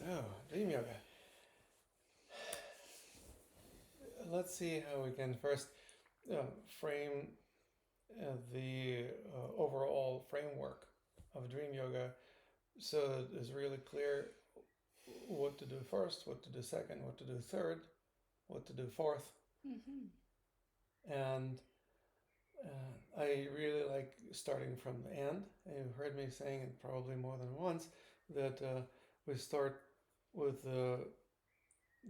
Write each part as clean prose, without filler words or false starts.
So, dream yoga. Let's see how we can first frame the overall framework of dream yoga so that it's really clear what to do first, what to do second, what to do third, what to do fourth. Mm-hmm. And I really like starting from the end. You've heard me saying it probably more than once that we start with the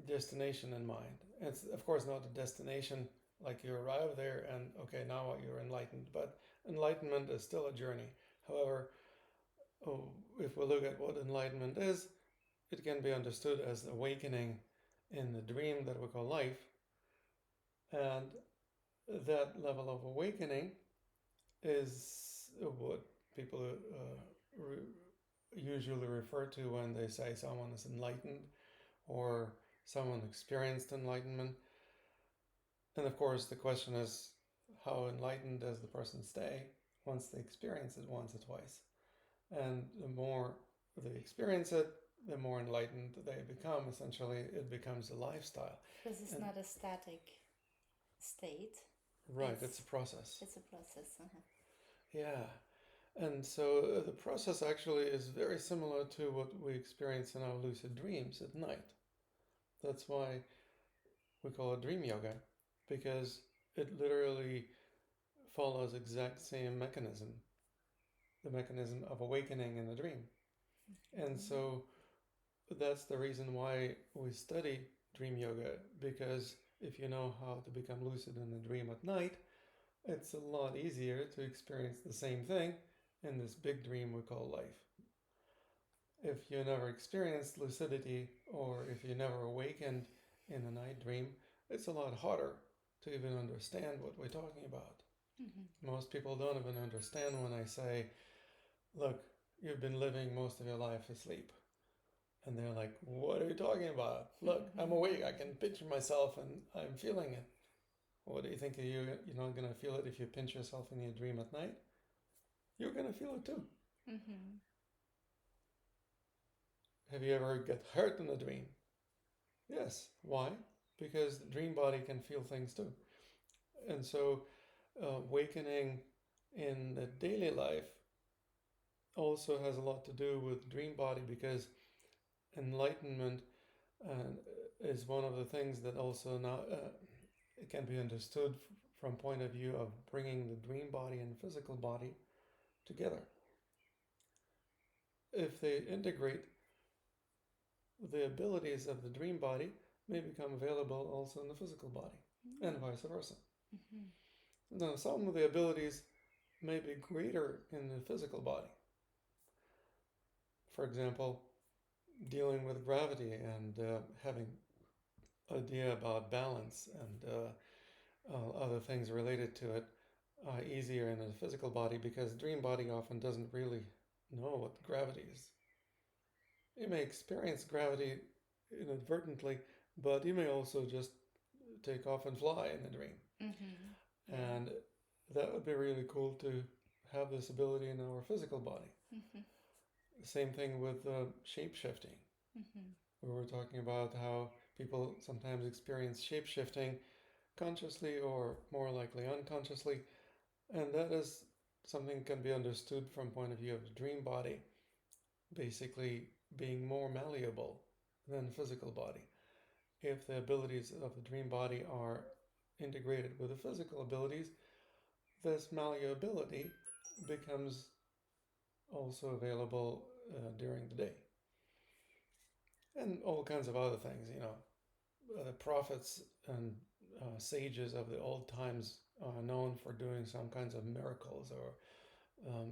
destination in mind. It's of course not a destination like you arrive there and okay, now you're enlightened, but enlightenment is still a journey. However, oh, if we look at what enlightenment is, it can be understood as awakening in the dream that we call life. And that level of awakening is what people usually refer to when they say someone is enlightened or someone experienced enlightenment. And of course, the question is how enlightened does the person stay once they experience it once or twice? And the more they experience it, the more enlightened they become. Essentially, it becomes a lifestyle. Because it's And not a static state. right, it's a process. It's a process. Uh-huh. Yeah. And so the process actually is very similar to what we experience in our lucid dreams at night. That's why we call it dream yoga, because it literally follows exact same mechanism, the mechanism of awakening in the dream. And so that's the reason why we study dream yoga, because if you know how to become lucid in a dream at night, it's a lot easier to experience the same thing in this big dream we call life. If you never experienced lucidity or if you never awakened in a night dream, it's a lot harder to even understand what we're talking about. Mm-hmm. Most people don't even understand when I say, look, you've been living most of your life asleep. And they're like, what are you talking about? Look, I'm awake. I can picture myself and I'm feeling it. What do you think? You're not going to feel it if you pinch yourself in your dream at night? You're going to feel it too. Mm-hmm. Have you ever get hurt in a dream? Yes. Why? Because the dream body can feel things too. And so, awakening in the daily life also has a lot to do with dream body because enlightenment is one of the things that also now it can be understood from point of view of bringing the dream body and physical body together. If they integrate, the abilities of the dream body may become available also in the physical body, and vice versa. Mm-hmm. Now, some of the abilities may be greater in the physical body. For example, dealing with gravity and having idea about balance and other things related to it easier in the physical body because dream body often doesn't really know what gravity is. You may experience gravity inadvertently, but you may also just take off and fly in the dream. Mm-hmm. Yeah. And that would be really cool to have this ability in our physical body. Mm-hmm. Same thing with shape shifting. Mm-hmm. We were talking about how people sometimes experience shape shifting consciously or more likely unconsciously, and that is something can be understood from point of view of the dream body, basically being more malleable than the physical body. If the abilities of the dream body are integrated with the physical abilities, this malleability becomes also available during the day. And all kinds of other things, the prophets and sages of the old times are known for doing some kinds of miracles or uh,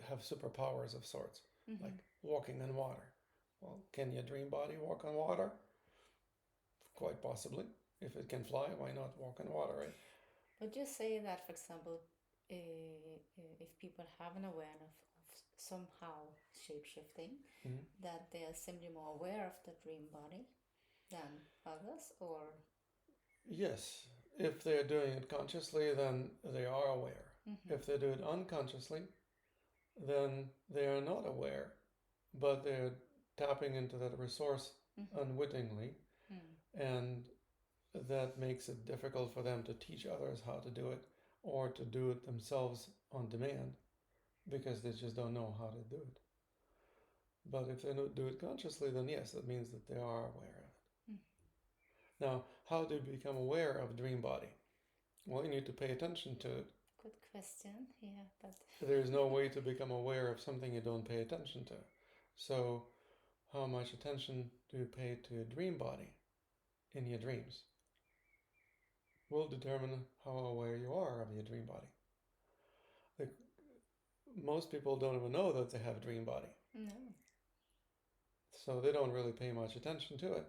have superpowers of sorts, like Mm-hmm. walking on water. Well, can your dream body walk on water? Quite possibly. If it can fly, why not walk on water, right? Would you say that, for example, if people have an awareness of somehow shape shifting, Mm-hmm. that they are simply more aware of the dream body than others, or? Yes, if they're doing it consciously, then they are aware. Mm-hmm. If they do it unconsciously, then they are not aware, but they're tapping into that resource unwittingly, and that makes it difficult for them to teach others how to do it or to do it themselves on demand because they just don't know how to do it. But if they do it consciously, then yes, that means that they are aware of it. Now, how do you become aware of dream body? Well, you need to pay attention to it. Good question. Yeah, but There's no way to become aware of something you don't pay attention to. So, how much attention do you pay to your dream body in your dreams? Will determine how aware you are of your dream body. Like, most people don't even know that they have a dream body. no. So they don't really pay much attention to it.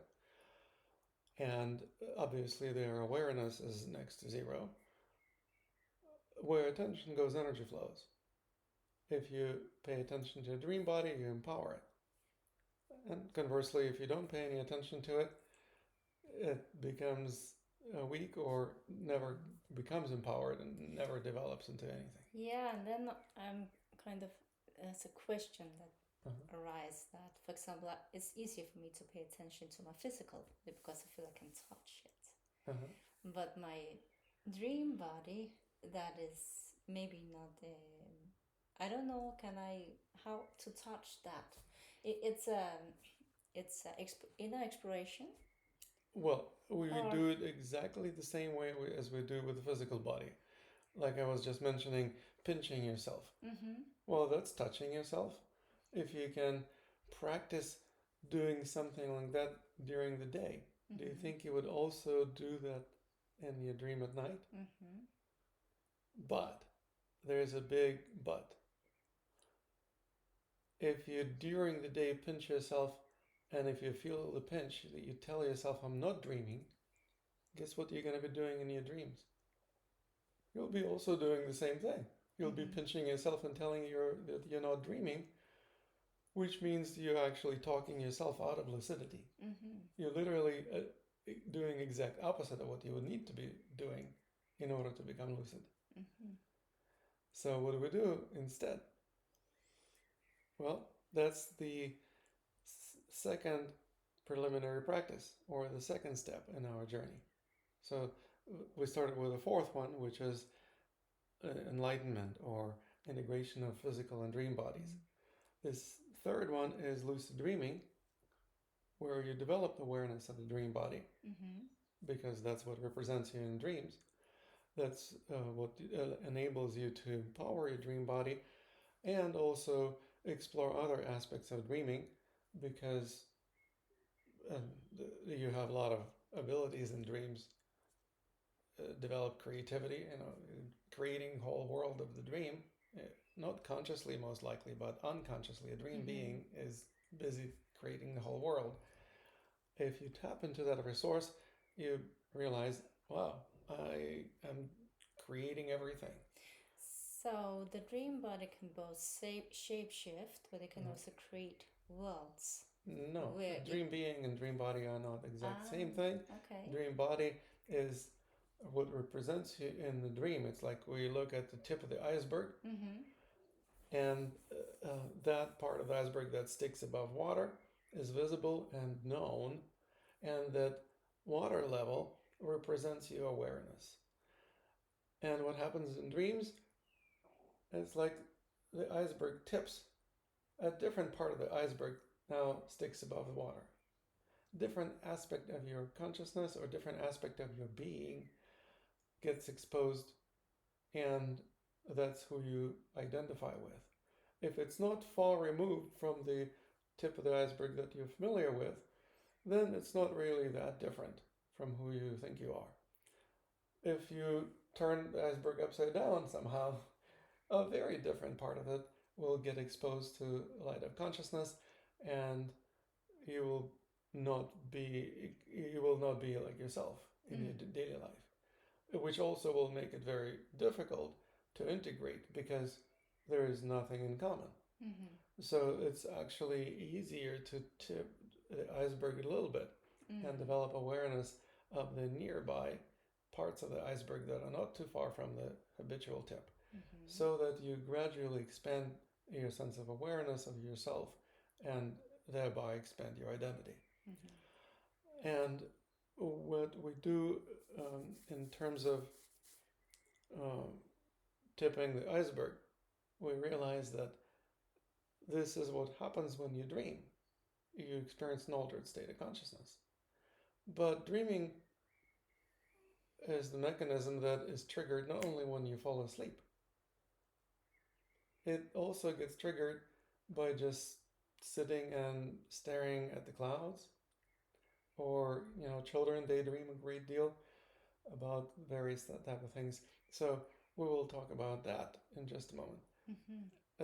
And obviously their awareness is next to zero. Where attention goes, energy flows. If you pay attention to your dream body, you empower it. And conversely, if you don't pay any attention to it, it becomes weak or never becomes empowered and never develops into anything. Yeah, and then I'm kind of, as a question that arise that, for example, it's easier for me to pay attention to my physical because I feel I can touch it. But my dream body, that is maybe not. I don't know. How to touch that? It's inner exploration. Well, we do it exactly the same way as we do with the physical body. Like I was just mentioning, pinching yourself. Well, that's touching yourself. If you can practice doing something like that during the day, do you think you would also do that in your dream at night? But there's a big but. If you during the day pinch yourself, and if you feel the pinch, that you tell yourself, I'm not dreaming, guess what you're going to be doing in your dreams? You'll be also doing the same thing. You'll be pinching yourself and telling you that you're not dreaming, which means you're actually talking yourself out of lucidity. You're literally doing exact opposite of what you would need to be doing in order to become lucid. So what do we do instead? Well, that's the second preliminary practice, or the second step in our journey. So we started with the fourth one, which is enlightenment or integration of physical and dream bodies. This third one is lucid dreaming, where you develop awareness of the dream body, because that's what represents you in dreams. That's what enables you to empower your dream body and also explore other aspects of dreaming, because you have a lot of abilities in dreams. Develop creativity, creating whole world of the dream, not consciously most likely, but unconsciously. A dream being is busy creating the whole world. If you tap into that resource, you realize, wow, I am creating everything. So the dream body can both shape shift, but it can also create worlds. No, dream being and dream body are not exact same thing. Okay. Dream body is what represents you in the dream. It's like we look at the tip of the iceberg, and that part of the iceberg that sticks above water is visible and known, and that water level represents your awareness. And what happens in dreams, it's like the iceberg tips. A different part of the iceberg now sticks above the water. Different aspect of your consciousness or different aspect of your being gets exposed, and that's who you identify with. If it's not far removed from the tip of the iceberg that you're familiar with, then it's not really that different from who you think you are. If you turn the iceberg upside down somehow, a very different part of it will get exposed to light of consciousness, and you will not be like yourself in your daily life, which also will make it very difficult to integrate because there is nothing in common. So it's actually easier to tip the iceberg a little bit and develop awareness of the nearby parts of the iceberg that are not too far from the habitual tip, so that you gradually expand your sense of awareness of yourself, and thereby expand your identity. And what we do in terms of tipping the iceberg, we realize that this is what happens when you dream. You experience an altered state of consciousness. But dreaming is the mechanism that is triggered not only when you fall asleep. It also gets triggered by just sitting and staring at the clouds. Or, children daydream a great deal about various type of things. So we will talk about that in just a moment.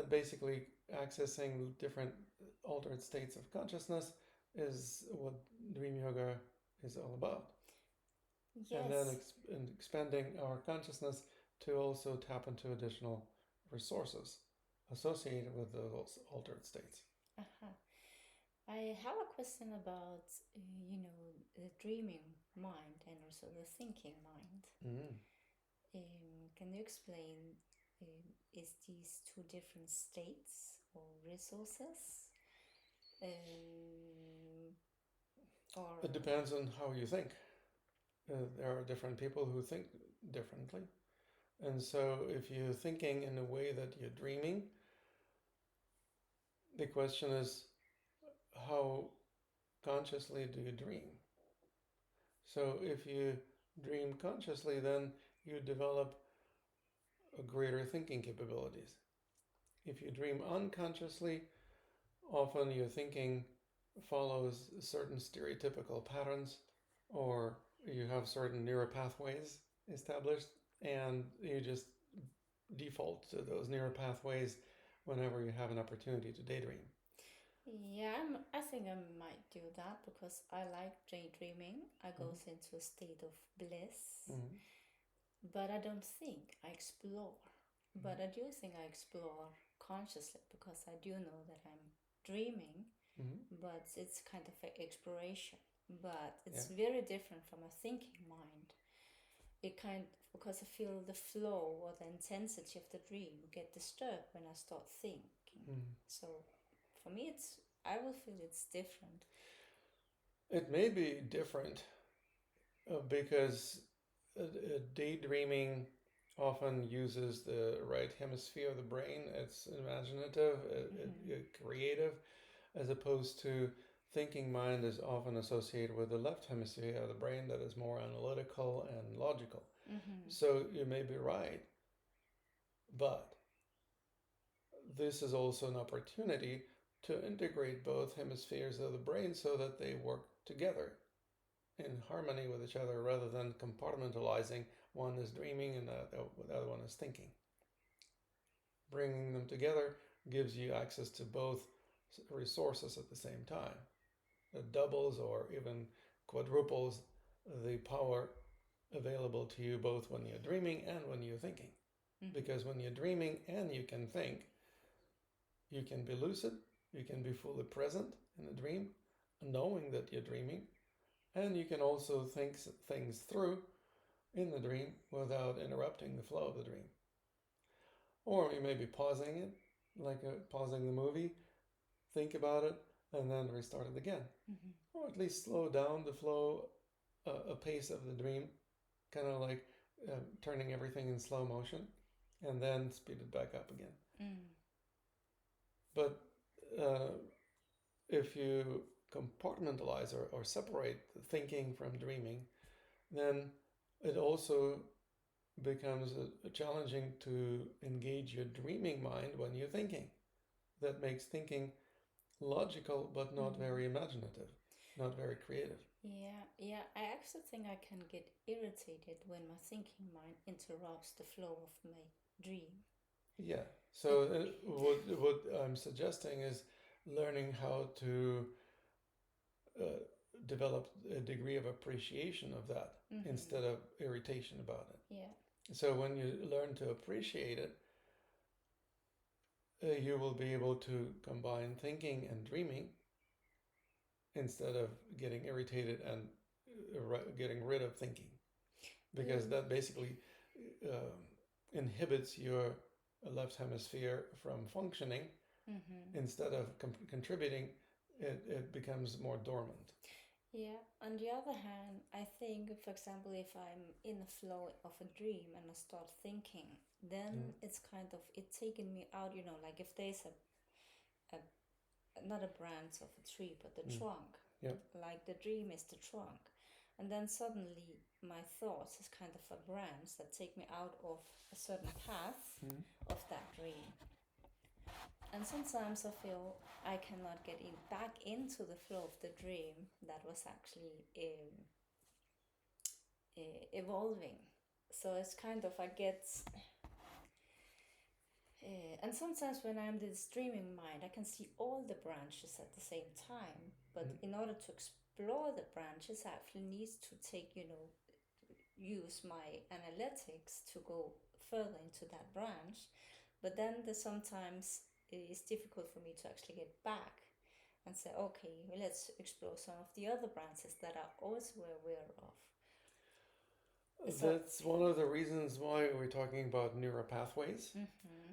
Basically, accessing different altered states of consciousness is what Dream Yoga is all about. Yes. And then expanding our consciousness to also tap into additional resources associated with those altered states. I have a question about, the dreaming mind and also the thinking mind. Can you explain, is these two different states or resources? Or it depends on how you think. There are different people who think differently. And so if you're thinking in a way that you're dreaming, the question is, how consciously do you dream? So if you dream consciously, then you develop a greater thinking capabilities. If you dream unconsciously, often your thinking follows certain stereotypical patterns, or you have certain neural pathways established, and you just default to those neural pathways whenever you have an opportunity to daydream. Yeah, I think I might do that because I like daydreaming. I go into a state of bliss, but I don't think, I explore. But I do think I explore consciously because I do know that I'm dreaming, but it's kind of an exploration. But it's very different from a thinking mind. Because I feel the flow or the intensity of the dream get disturbed when I start thinking. So for me, I will feel it's different. It may be different because daydreaming often uses the right hemisphere of the brain. It's imaginative, creative, as opposed to thinking mind is often associated with the left hemisphere of the brain that is more analytical and logical. So you may be right, but this is also an opportunity to integrate both hemispheres of the brain so that they work together in harmony with each other rather than compartmentalizing. One is dreaming and the other one is thinking. Bringing them together gives you access to both resources at the same time. It doubles or even quadruples the power available to you both when you're dreaming and when you're thinking. Because when you're dreaming and you can think, you can be lucid, you can be fully present in the dream, knowing that you're dreaming, and you can also think things through in the dream without interrupting the flow of the dream. Or you may be pausing it, like pausing the movie, think about it, and then restart it again. Or at least slow down the flow, a pace of the dream, kind of like turning everything in slow motion, and then speed it back up again. But if you compartmentalize or separate thinking from dreaming, then it also becomes challenging to engage your dreaming mind when you're thinking. That makes thinking logical but not very imaginative, not very creative. Yeah, I actually think I can get irritated when my thinking mind interrupts the flow of my dream. Yeah, so what I'm suggesting is learning how to develop a degree of appreciation of that instead of irritation about it. Yeah. So when you learn to appreciate it, you will be able to combine thinking and dreaming instead of getting irritated and getting rid of thinking, because that basically inhibits your left hemisphere from functioning, instead of contributing, it becomes more dormant. Yeah, on the other hand, I think, for example, if I'm in the flow of a dream and I start thinking, then it's kind of it taking me out, like if there's a not a branch of a tree, but the trunk. Yeah. Like the dream is the trunk. And then suddenly my thoughts is kind of a branch that take me out of a certain path of that dream. And sometimes I feel I cannot get back into the flow of the dream that was actually evolving. So it's kind of, I get. And sometimes when I'm in this dreaming mind, I can see all the branches at the same time. But in order to explore the branches, I actually need to take, use my analytics to go further into that branch. But then sometimes it's difficult for me to actually get back and say, okay, let's explore some of the other branches that I also aware of. That's one of the reasons why we're talking about neural pathways.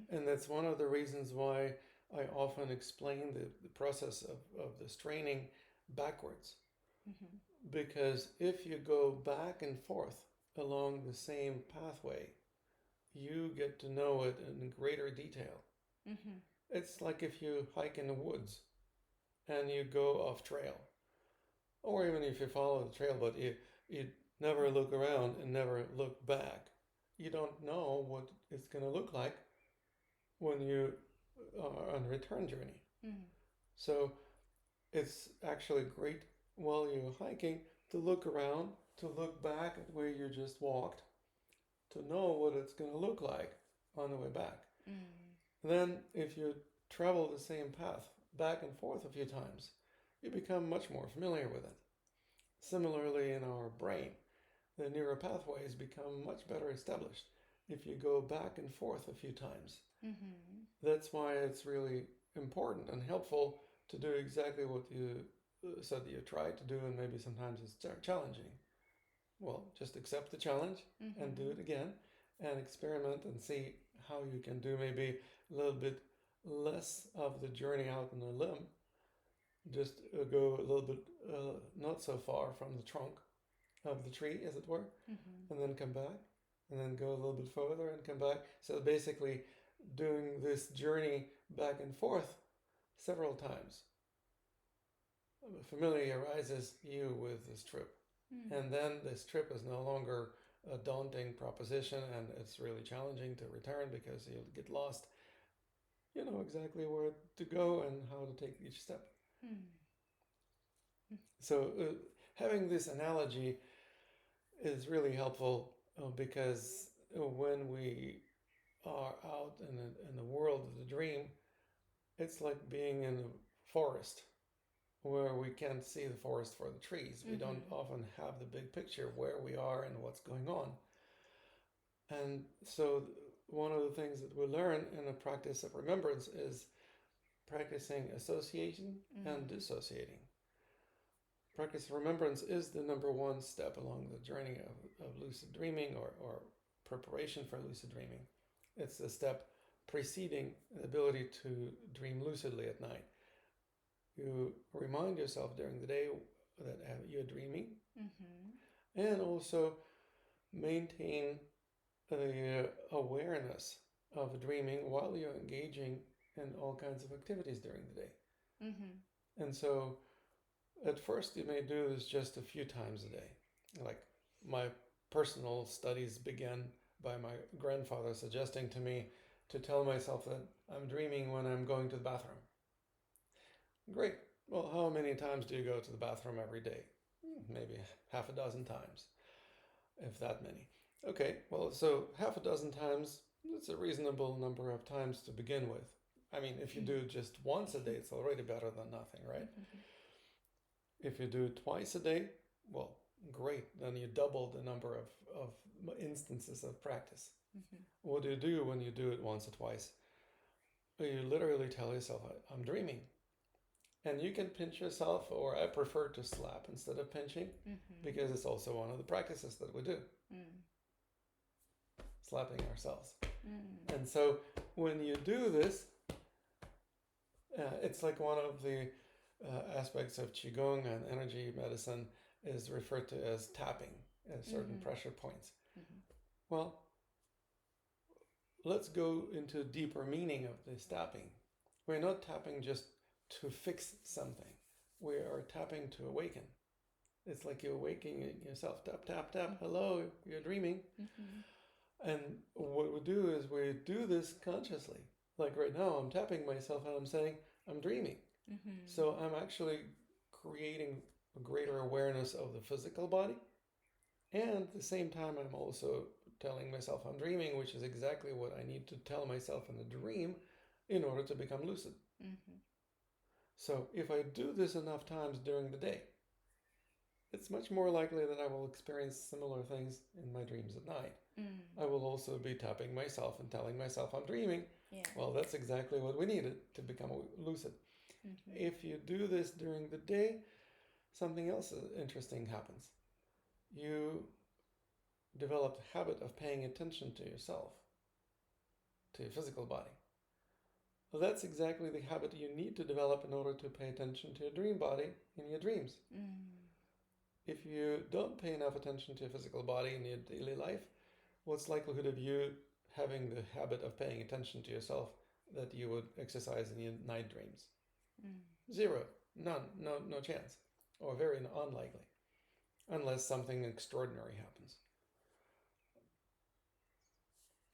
And that's one of the reasons why I often explain the process of this training backwards. Because if you go back and forth along the same pathway, you get to know it in greater detail. It's like if you hike in the woods and you go off trail, or even if you follow the trail, but you never look around and never look back. You don't know what it's going to look like when you are on a return journey. So it's actually great while you're hiking to look around, to look back at where you just walked, to know what it's going to look like on the way back. Then if you travel the same path back and forth a few times, you become much more familiar with it. Similarly, in our brain, the neural pathways become much better established if you go back and forth a few times. That's why it's really important and helpful to do exactly what you said that you tried to do, and maybe sometimes it's challenging. Well, just accept the challenge and do it again and experiment and see how you can do maybe a little bit less of the journey out on a limb. Just go a little bit not so far from the trunk of the tree, as it were, and then come back, and then go a little bit further and come back. So basically doing this journey back and forth several times familiarizes you with this trip. And then this trip is no longer a daunting proposition, and it's really challenging to return because you'll get lost. You know exactly where to go and how to take each step. So having this analogy is really helpful because when we are out in the world of the dream, it's like being in a forest where we can't see the forest for the trees. We don't often have the big picture of where we are and what's going on. And so one of the things that we learn in the practice of remembrance is practicing association and dissociating. Practice of remembrance is the number one step along the journey of lucid dreaming or preparation for lucid dreaming. It's the step preceding the ability to dream lucidly at night. You remind yourself during the day that you're dreaming, and also maintain the awareness of dreaming while you're engaging in all kinds of activities during the day. And so at first you may do this just a few times a day. Like my personal studies began by my grandfather suggesting to me to tell myself that I'm dreaming when I'm going to the bathroom. Great. Well, how many times do you go to the bathroom every day? Maybe half a dozen times, if that many. Okay, well, so half a dozen times, that's a reasonable number of times to begin with. I mean, if you do just once a day, it's already better than nothing, right? If you do it twice a day, well, great. Then you double the number of instances of practice. What do you do when you do it once or twice? You literally tell yourself, I'm dreaming. And you can pinch yourself, or I prefer to slap instead of pinching, because it's also one of the practices that we do. slapping ourselves. And so when you do this, it's like one of the aspects of Qigong and energy medicine is referred to as tapping at certain pressure points. Well, let's go into deeper meaning of this tapping. We're not tapping just to fix something. We are tapping to awaken. It's like you're waking yourself. Tap, tap, tap. Hello, you're dreaming. And what we do is we do this consciously. Like right now, I'm tapping myself and I'm saying, I'm dreaming. So I'm actually creating a greater awareness of the physical body. And at the same time, I'm also telling myself I'm dreaming, which is exactly what I need to tell myself in a dream in order to become lucid. So if I do this enough times during the day, it's much more likely that I will experience similar things in my dreams at night. I will also be tapping myself and telling myself I'm dreaming. Well, that's exactly what we needed to become lucid. If you do this during the day, something else interesting happens. You develop the habit of paying attention to yourself, to your physical body. Well, that's exactly the habit you need to develop in order to pay attention to your dream body in your dreams. If you don't pay enough attention to your physical body in your daily life, what's the likelihood of you having the habit of paying attention to yourself that you would exercise in your night dreams? Zero. None. No chance. Or very unlikely. Unless something extraordinary happens.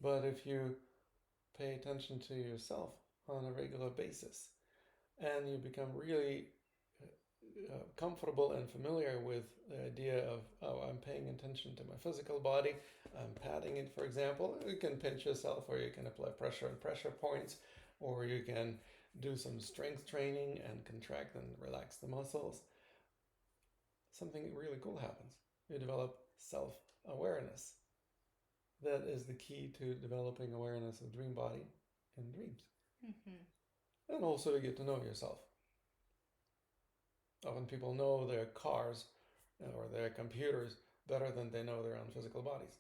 But if you pay attention to yourself on a regular basis and you become really comfortable and familiar with the idea of, oh, I'm paying attention to my physical body, I'm patting it, for example. You can pinch yourself, or you can apply pressure and pressure points, or you can do some strength training and contract and relax the muscles. Something really cool happens. You develop self-awareness. That is the key to developing awareness of dream body in dreams. And also to get to know yourself. Often people know their cars or their computers better than they know their own physical bodies.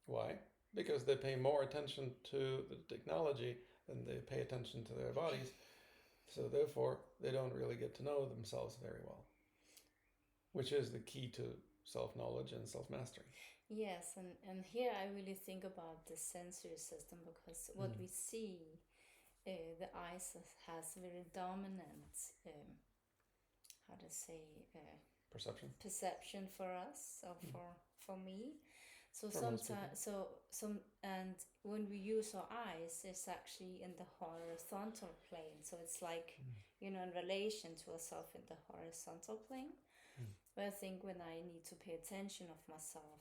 Why? Because they pay more attention to the technology than they pay attention to their bodies. So therefore, they don't really get to know themselves very well, which is the key to self-knowledge and self-mastery. Yes, and here I really think about the sensory system, because what we see, the eyes has very dominant, how to say, perception for us, or for me. So sometimes, and when we use our eyes, it's actually in the horizontal plane. So it's like, in relation to ourselves in the horizontal plane. But I think when I need to pay attention of myself,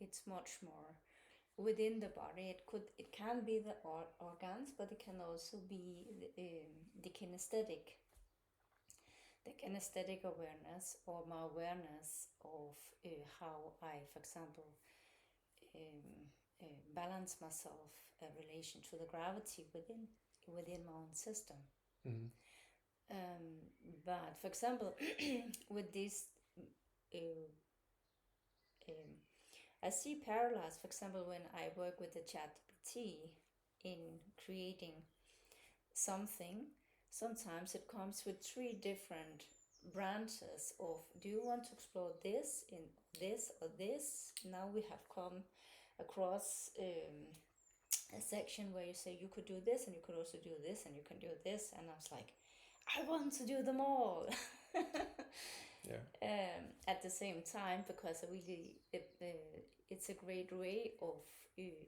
it's much more within the body. It can be the organs, but it can also be the kinesthetic awareness, or my awareness of how I, for example, balance myself in relation to the gravity within my own system. But for example, with this, I see parallels. For example, when I work with the ChatGPT in creating something, sometimes it comes with 3 different branches of, do you want to explore this in this or this? Now we have come across a section where you say you could do this, and you could also do this, and you can do this, and I was like, I want to do them all. At the same time, because really it's a great way of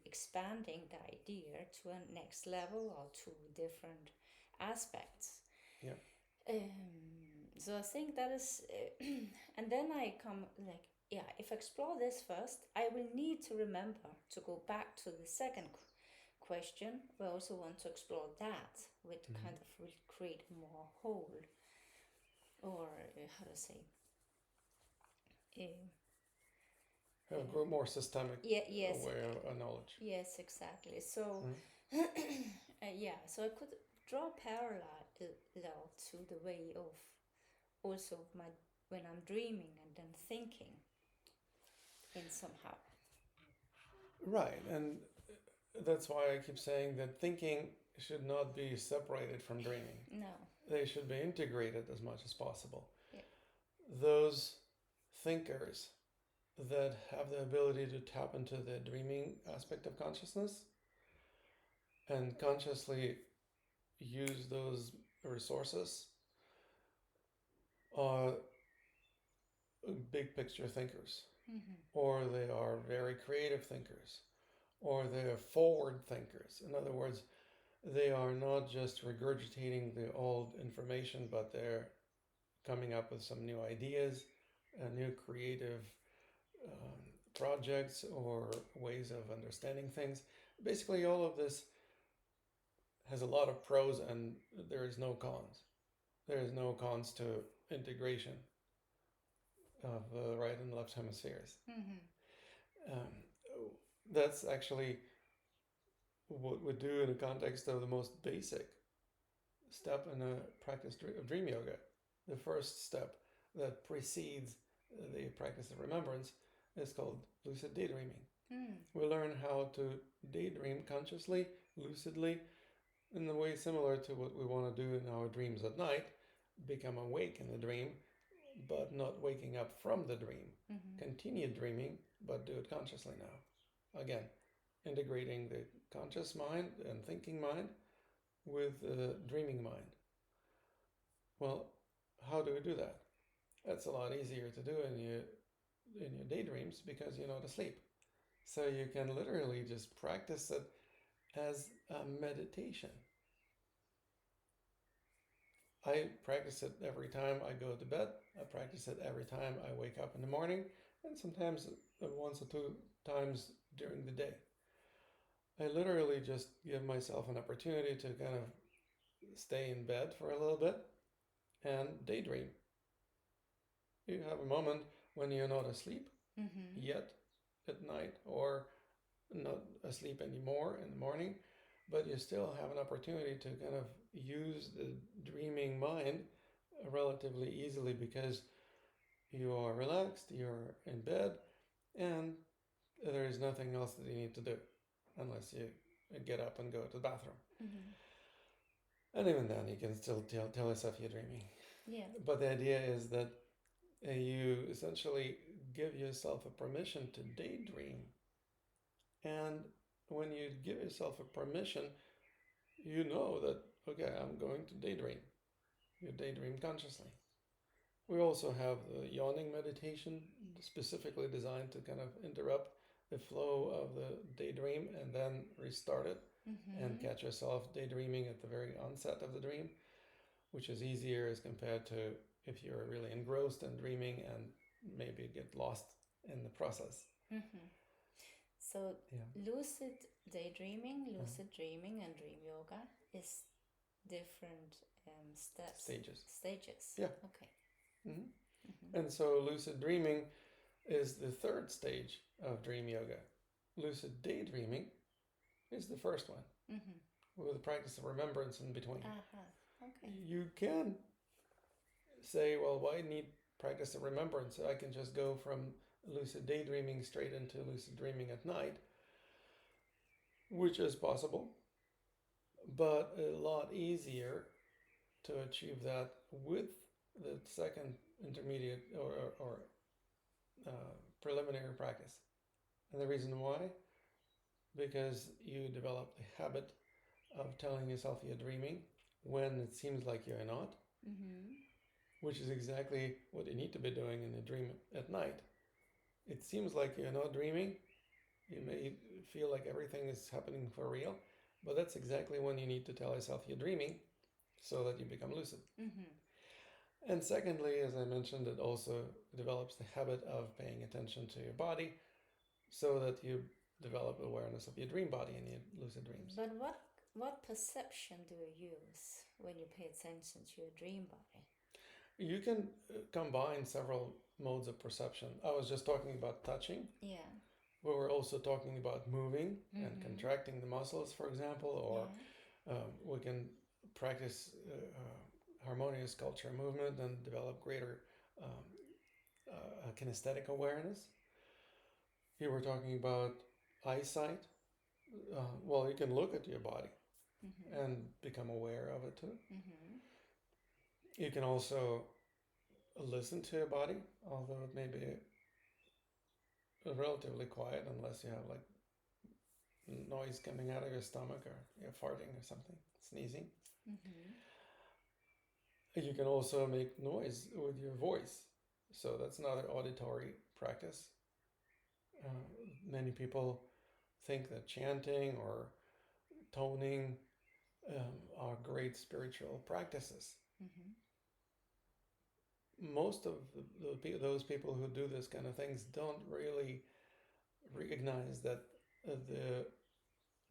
expanding the idea to a next level, or to different aspects. So I think that is and then I come like, if I explore this first, I will need to remember to go back to the second question. We also want to explore that, which kind of will create more whole, or how to say, have more systemic aware knowledge. Yes, exactly. So so I could draw parallel to the way of also when I'm dreaming and then thinking in somehow. Right, and that's why I keep saying that thinking should not be separated from dreaming. No. They should be integrated as much as possible. Yeah. Those thinkers that have the ability to tap into the dreaming aspect of consciousness and consciously use those resources are big picture thinkers, or they are very creative thinkers, or they are forward thinkers. In other words, they are not just regurgitating the old information, but they're coming up with some new ideas, new creative projects or ways of understanding things. Basically, all of this has a lot of pros and there is no cons. There is no cons to integration of the right and left hemispheres. That's actually what we do in the context of the most basic step in a practice of dream yoga. The first step that precedes the practice of remembrance is called lucid daydreaming. We learn how to daydream consciously, lucidly, in a way similar to what we want to do in our dreams at night, become awake in the dream, but not waking up from the dream. Continue dreaming, but do it consciously now. Again, integrating the conscious mind and thinking mind with the dreaming mind. Well, how do we do that? That's a lot easier to do in your daydreams because you're not asleep. So you can literally just practice it as a meditation. I practice it every time I go to bed. I practice it every time I wake up in the morning, and sometimes once or two times during the day. I literally just give myself an opportunity to kind of stay in bed for a little bit and daydream. You have a moment when you're not asleep yet at night, or not asleep anymore in the morning, but you still have an opportunity to kind of use the dreaming mind relatively easily because you are relaxed, you're in bed, and there is nothing else that you need to do unless you get up and go to the bathroom. And even then, you can still tell yourself you're dreaming. Yeah. But the idea is that you essentially give yourself a permission to daydream. And when you give yourself a permission, you know that, okay, I'm going to daydream. You daydream consciously. We also have the yawning meditation, specifically designed to kind of interrupt the flow of the daydream and then restart it and catch yourself daydreaming at the very onset of the dream, which is easier as compared to if you're really engrossed in dreaming and maybe get lost in the process. So lucid daydreaming, lucid dreaming, and dream yoga is different steps. Stages. Yeah. Okay. And so lucid dreaming is the third stage of dream yoga. Lucid daydreaming is the first one, with the practice of remembrance in between. Okay. You can say, well, why need practice of remembrance? I can just go from lucid daydreaming straight into lucid dreaming at night, which is possible, but a lot easier to achieve that with the second intermediate or preliminary practice. And the reason why? Because you develop the habit of telling yourself you're dreaming when it seems like you're not, which is exactly what you need to be doing in a dream at night. It seems like you're not dreaming. You may feel like everything is happening for real, but that's exactly when you need to tell yourself you're dreaming so that you become lucid. And secondly, as I mentioned, it also develops the habit of paying attention to your body so that you develop awareness of your dream body in your lucid dreams. But what perception do you use when you pay attention to your dream body? You can combine several modes of perception. I was just talking about touching. Yeah. We were also talking about moving and contracting the muscles, for example, or we can practice harmonious culture movement and develop greater kinesthetic awareness. Here we're talking about eyesight. Well, you can look at your body Mm-hmm. and become aware of it too. Mm-hmm. You can also listen to your body, although it may be relatively quiet unless you have like noise coming out of your stomach or you're farting or something, sneezing. Mm-hmm. You can also make noise with your voice. So that's another auditory practice. Many people think that chanting or toning are great spiritual practices. Mm-hmm. Most of those people who do this kind of things don't really recognize that the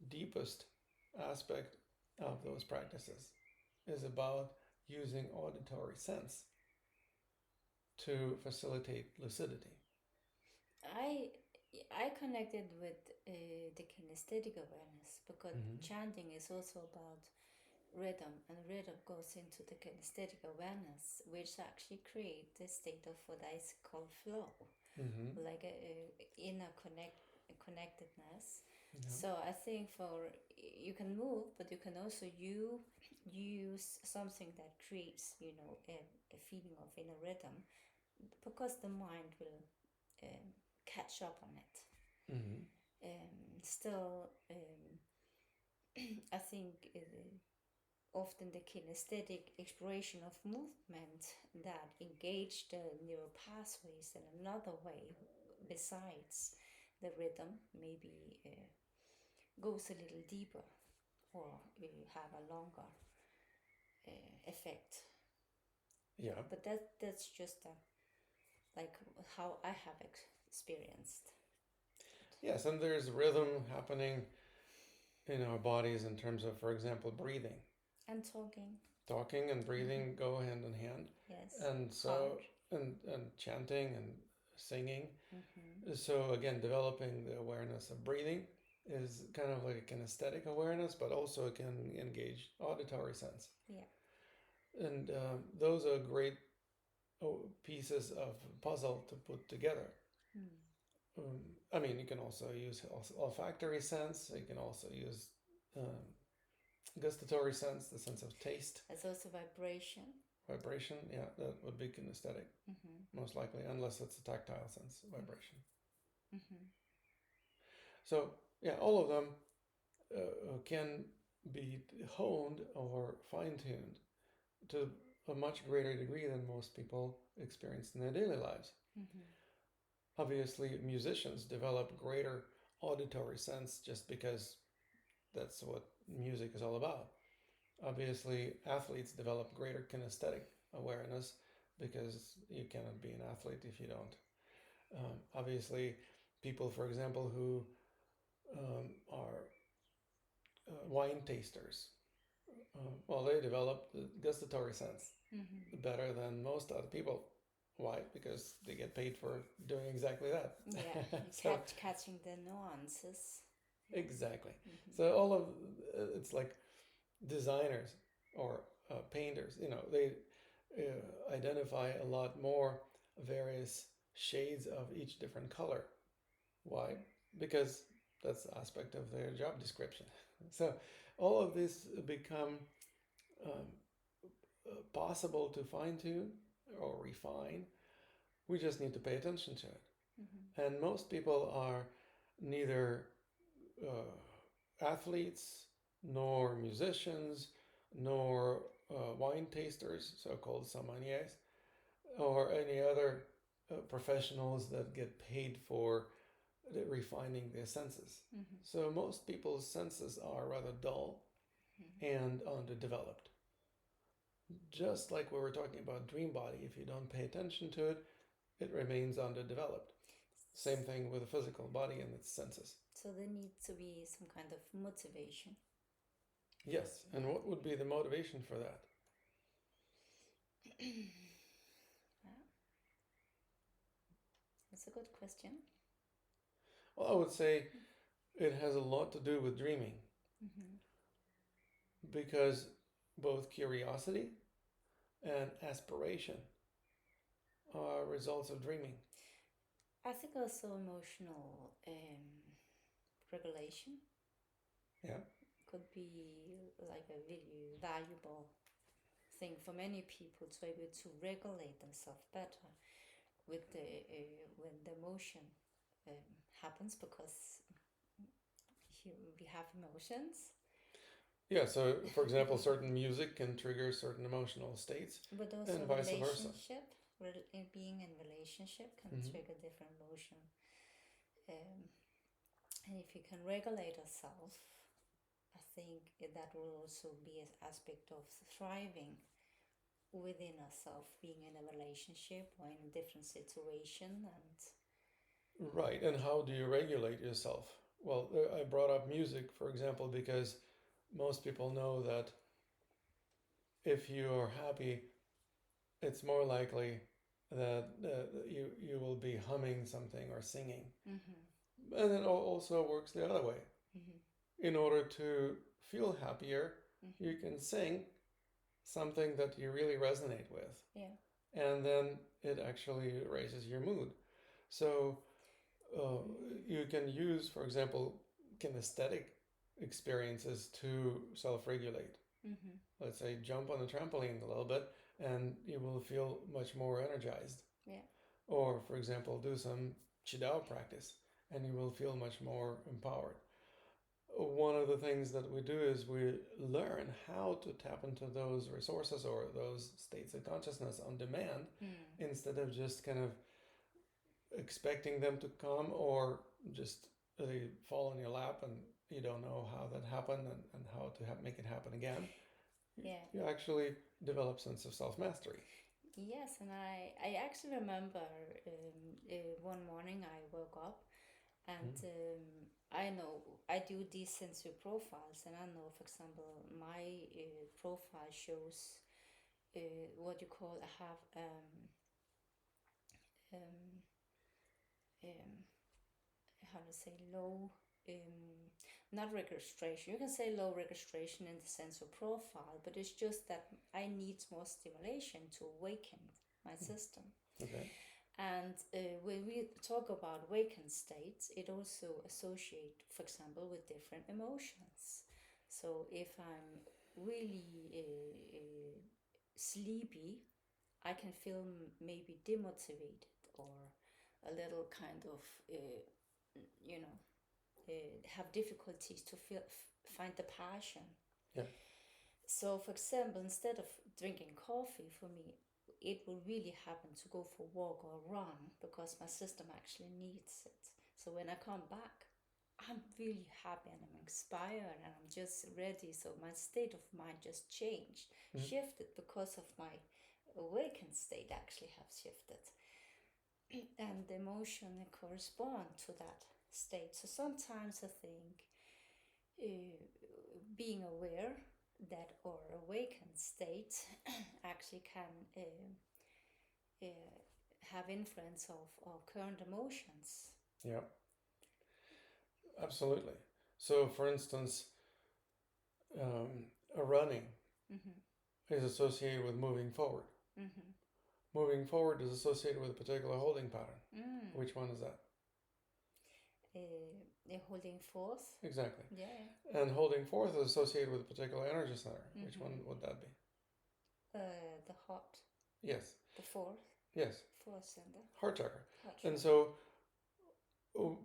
deepest aspect of those practices is about using auditory sense to facilitate lucidity. I I connected with the kinesthetic awareness because Mm-hmm. chanting is also about rhythm, and rhythm goes into the kinesthetic awareness, which actually create the state of what I call flow, Mm-hmm. like a inner connectedness. Yeah. So I think for you can move, but you can also use something that creates a feeling of inner rhythm, because the mind will catch up on it. Mm-hmm. Still, I think often the kinesthetic exploration of movement that engage the neural pathways in another way besides the rhythm maybe goes a little deeper or have a longer effect. Yeah. But that's just like how I have experienced. Yes, and there's rhythm happening in our bodies in terms of, for example, breathing. And talking. Talking and breathing go hand in hand. Yes. And so, Heart. and chanting and singing. Mm-hmm. So, again, developing the awareness of breathing is kind of like a kinesthetic awareness, but also it can engage auditory sense. Yeah. And those are great pieces of puzzle to put together. I mean, you can also use olfactory sense. You can also use gustatory sense, the sense of taste. It's also vibration. Vibration, yeah, that would be kinesthetic, most likely, unless it's a tactile sense vibration. So, yeah, all of them can be honed or fine tuned to a much greater degree than most people experience in their daily lives. Obviously, musicians develop greater auditory sense just because that's what music is all about. Obviously, athletes develop greater kinesthetic awareness because you cannot be an athlete if you don't. Obviously, people, for example, who are wine tasters, well, they develop the gustatory sense better than most other people. Why? Because they get paid for doing exactly that. Yeah, So, catching the nuances. exactly. So all of it's like designers or painters. They identify a lot more various shades of each different color. Why? Because that's the aspect of their job description. So all of this become um, possible to fine tune or refine. We just need to pay attention to it. And most people are neither athletes, nor musicians, nor wine tasters, so called sommeliers, or any other professionals that get paid for refining their senses. So most people's senses are rather dull and underdeveloped. Just like we were talking about dream body, if you don't pay attention to it, it remains underdeveloped. Same thing with the physical body and its senses. So there needs to be some kind of motivation. Yes, and what would be the motivation for that? That's a good question. Well, I would say it has a lot to do with dreaming. Because both curiosity and aspiration are results of dreaming. I think also emotional self-regulation. Yeah. Could be like a really valuable thing for many people to be able to regulate themselves better with the when the emotion happens, because we have emotions. Yeah, so for example, certain music can trigger certain emotional states, But also and vice versa. relationship, being in relationship can trigger different emotion. And if you can regulate yourself, I think that will also be an aspect of thriving within ourselves, being in a relationship or in a different situation. And Right, and how do you regulate yourself? Well, I brought up music, for example, because most people know that if you are happy, it's more likely that you will be humming something or singing. mm-hmm. And it also works the other way. Mm-hmm. In order to feel happier, Mm-hmm. you can sing something that you really resonate with. Yeah. And then it actually raises your mood. So you can use, for example, kinesthetic experiences to self-regulate. Mm-hmm. Let's say jump on the trampoline a little bit and you will feel much more energized. Yeah. Or, for example, do some Qigong practice and you will feel much more empowered. One of the things that we do is we learn how to tap into those resources or those states of consciousness on demand instead of just kind of expecting them to come, or just they fall in your lap and you don't know how that happened and how to make it happen again. Yeah. You actually develop sense of self-mastery. Yes, and I actually remember one morning I woke up and I know I do these sensory profiles, and I know, for example, my profile shows what you call have um, how to say low not registration. You can say low registration in the sensor profile, but it's just that I need more stimulation to awaken my system. Okay. And when we talk about awakened states, it also associates, for example, with different emotions. So if I'm really sleepy, I can feel maybe demotivated or a little kind of, have difficulties to find the passion. Yeah. So, for example, instead of drinking coffee, for me, it will really happen to go for a walk or run, because my system actually needs it. So when I come back, I'm really happy and I'm inspired and I'm just ready. So my state of mind just changed, shifted, because of my awakened state actually have shifted. And the emotion correspond to that state. So sometimes I think being aware that our awakened state actually can have influence of our current emotions. Yeah. Absolutely. So, for instance, running is associated with moving forward. Moving forward is associated with a particular holding pattern. Which one is that? Holding forth. Exactly. Yeah. And holding forth is associated with a particular energy center. Which one would that be? The heart. Yes. The fourth. Yes. Fourth center. Heart chakra. And so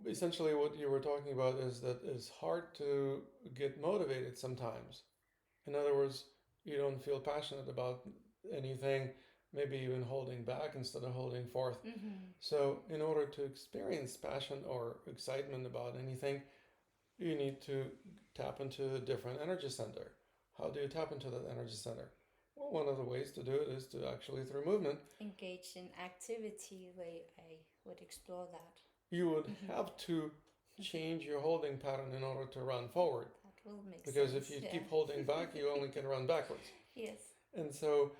essentially what you were talking about is that it's hard to get motivated sometimes. In other words, you don't feel passionate about anything, maybe even holding back instead of holding forth. So in order to experience passion or excitement about anything, you need to tap into a different energy center. How do you tap into that energy center? Well, one of the ways to do it is to actually, through movement, engage in activity. Where I would explore that. You would have to change your holding pattern in order to run forward. That will make because sense. If you keep holding back, you only can run backwards. Yes. And so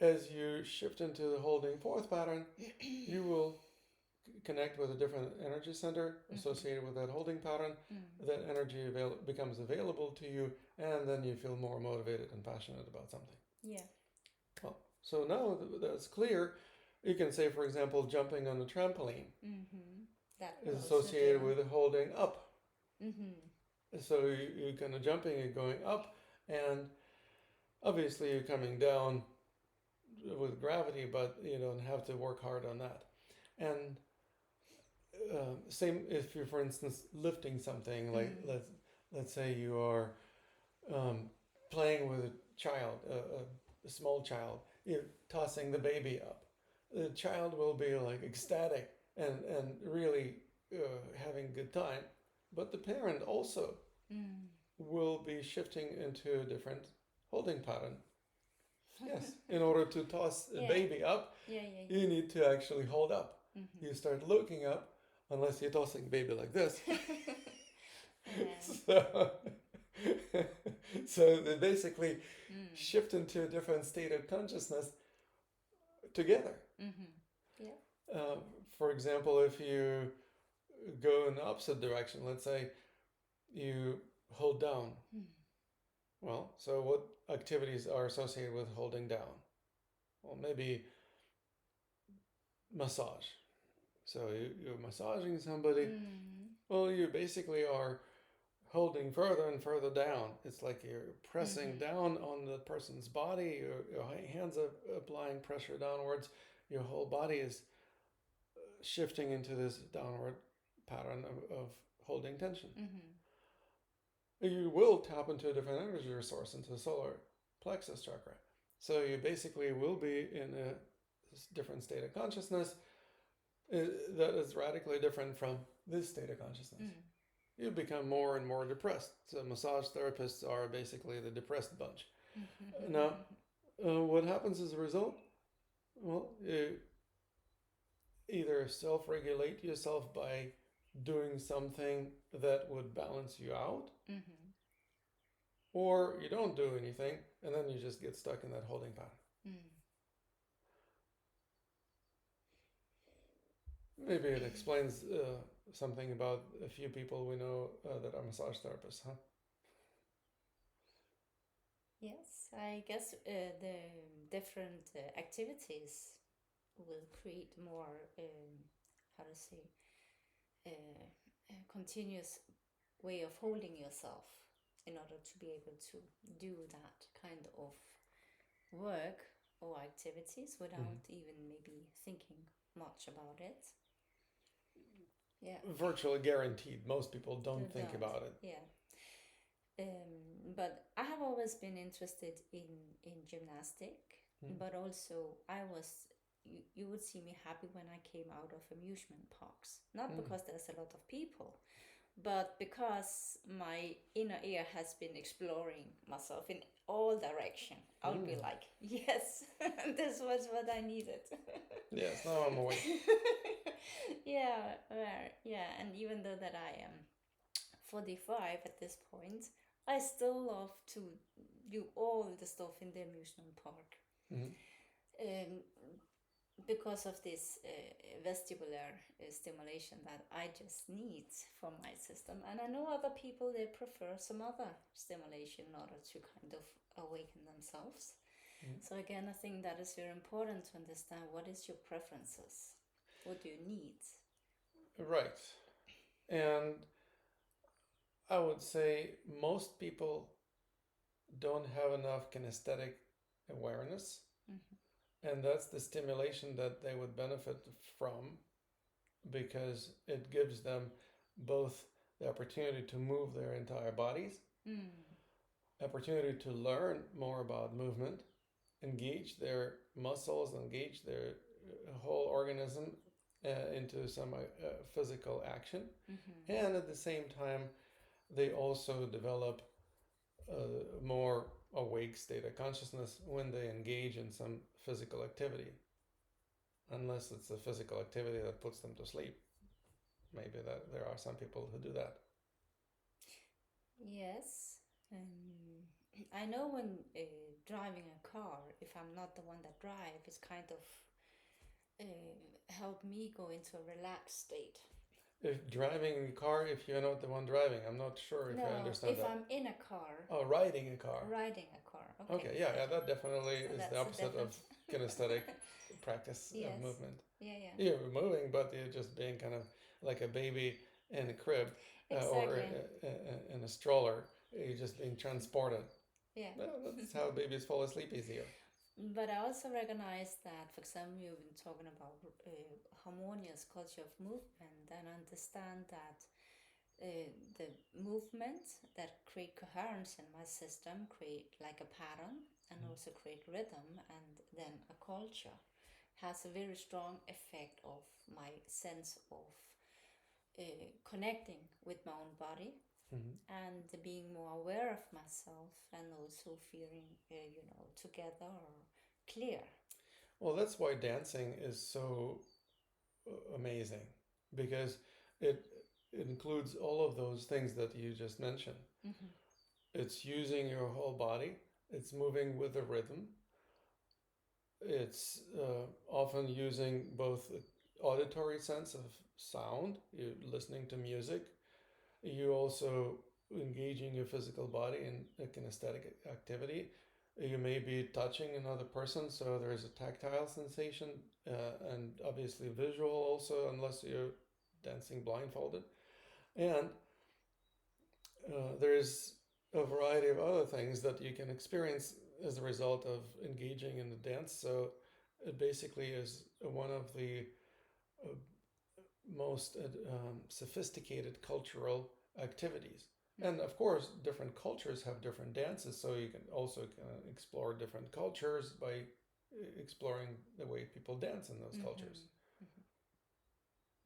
as you shift into the holding forth pattern, you will connect with a different energy center associated with that holding pattern. That energy becomes available to you, and then you feel more motivated and passionate about something. Yeah. Well, so now that's clear. You can say, for example, jumping on a trampoline is associated with holding up. So you're kind of jumping and going up, and obviously you're coming down with gravity, but you don't have to work hard on that. And same if you're, for instance, lifting something, like let's say you are playing with a child, a small child, you're tossing the baby up. The child will be like ecstatic and really having a good time, but the parent also will be shifting into a different holding pattern. Yes, in order to toss a baby up, you need to actually hold up. You start looking up, unless you're tossing baby like this. So they basically shift into a different state of consciousness together. For example, if you go in the opposite direction, let's say you hold down. Well, so what activities are associated with holding down? Well, maybe massage. So you're massaging somebody. Well, you basically are holding further and further down. It's like you're pressing down on the person's body. Your hands are applying pressure downwards. Your whole body is shifting into this downward pattern of holding tension. You will tap into a different energy resource, into the solar plexus chakra. So you basically will be in a different state of consciousness that is radically different from this state of consciousness. You become more and more depressed. So massage therapists are basically the depressed bunch. Now, what happens as a result? Well, you either self-regulate yourself by doing something that would balance you out, or you don't do anything, and then you just get stuck in that holding pattern. Maybe it explains something about a few people we know that are massage therapists, huh? Yes, I guess the different activities will create more, how to say, a continuous way of holding yourself in order to be able to do that kind of work or activities without even maybe thinking much about it. Yeah. Virtually guaranteed. Most people don't think about it. Yeah. But I have always been interested in gymnastic, but also you would see me happy when I came out of amusement parks. Not because there's a lot of people, but because my inner ear has been exploring myself in all direction. I'll be like, yes, this was what I needed. Yes, now I'm awake. Yeah, and even though that I am 45 at this point, I still love to do all the stuff in the amusement park. Because of this vestibular stimulation that I just need for my system. And I know other people, they prefer some other stimulation in order to kind of awaken themselves. So again, I think that is very important to understand what is your preferences, what do you need. Right. And I would say most people don't have enough kinesthetic awareness. And that's the stimulation that they would benefit from, because it gives them both the opportunity to move their entire bodies, opportunity to learn more about movement, engage their muscles, engage their whole organism into some physical action. And at the same time, they also develop a more awake state of consciousness when they engage in some physical activity, unless it's a physical activity that puts them to sleep. Maybe that there are some people who do that. Yes, I know when driving a car, if I'm not the one that drive, it's kind of help me go into a relaxed state. If driving a car, if you're not the one driving, I'm not sure if I understand that. If I'm in a car. Oh, riding a car. Riding a car. Okay, yeah, that definitely is the opposite of kinesthetic practice of movement. Yeah. You're moving, but you're just being kind of like a baby in a crib. or Exactly. in a stroller. You're just being transported. Yeah. Well, that's how babies fall asleep easier. But I also recognize that, for example, you've been talking about harmonious culture of movement, and understand that the movement that create coherence in my system create like a pattern, and also create rhythm, and then a culture has a very strong effect of my sense of connecting with my own body, Mm-hmm. and being more aware of myself, and also feeling together or clear. Well, that's why dancing is so amazing, because it it includes all of those things that you just mentioned. Mm-hmm. It's using your whole body. It's moving with the rhythm. It's often using both the auditory sense of sound, you're listening to music. You also engaging your physical body in a kinesthetic activity. You may be touching another person, so there's a tactile sensation, and obviously visual also, unless you're dancing blindfolded. And there's a variety of other things that you can experience as a result of engaging in the dance. So it basically is one of the uh, most sophisticated cultural activities. And of course, different cultures have different dances, so you can also explore different cultures by exploring the way people dance in those cultures.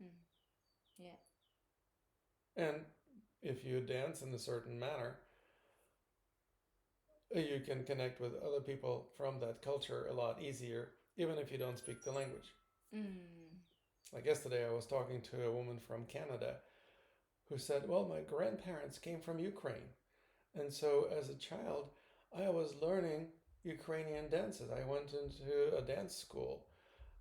Mm. Yeah. And if you dance in a certain manner, you can connect with other people from that culture a lot easier, even if you don't speak the language. Mm. Like yesterday, I was talking to a woman from Canada who said, well, my grandparents came from Ukraine. And so as a child, I was learning Ukrainian dances. I went into a dance school.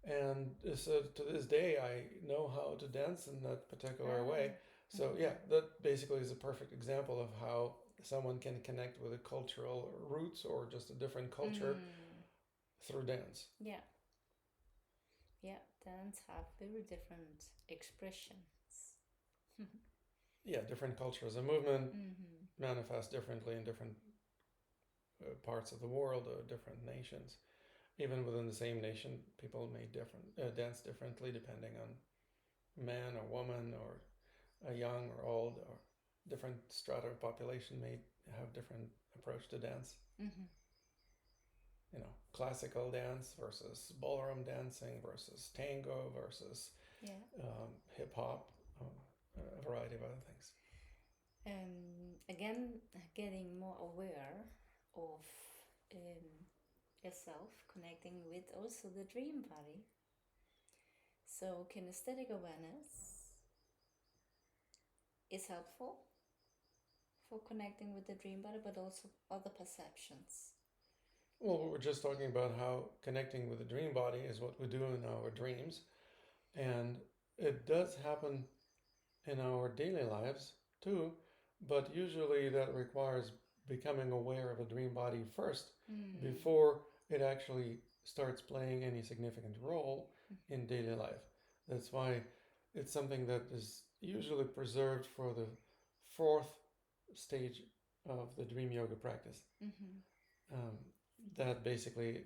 And so to this day, I know how to dance in that particular way. So, yeah, that basically is a perfect example of how someone can connect with a cultural roots or just a different culture through dance. Yeah. Yeah. Dance have very different expressions. Yeah, different cultures. A movement Mm-hmm. manifests differently in different parts of the world or different nations. Even within the same nation, people may dance differently depending on man or woman or young or old, or different strata of population may have different approach to dance. Mm-hmm. You know, classical dance versus ballroom dancing versus tango versus hip hop, a variety of other things. Again, getting more aware of yourself, connecting with also the dream body. So, kinesthetic awareness is helpful for connecting with the dream body, but also other perceptions. Well, we're just talking about how connecting with the dream body is what we do in our dreams. And it does happen in our daily lives too, but usually that requires becoming aware of a dream body first before it actually starts playing any significant role in daily life. That's why it's something that is usually preserved for the fourth stage of the dream yoga practice. Um, that basically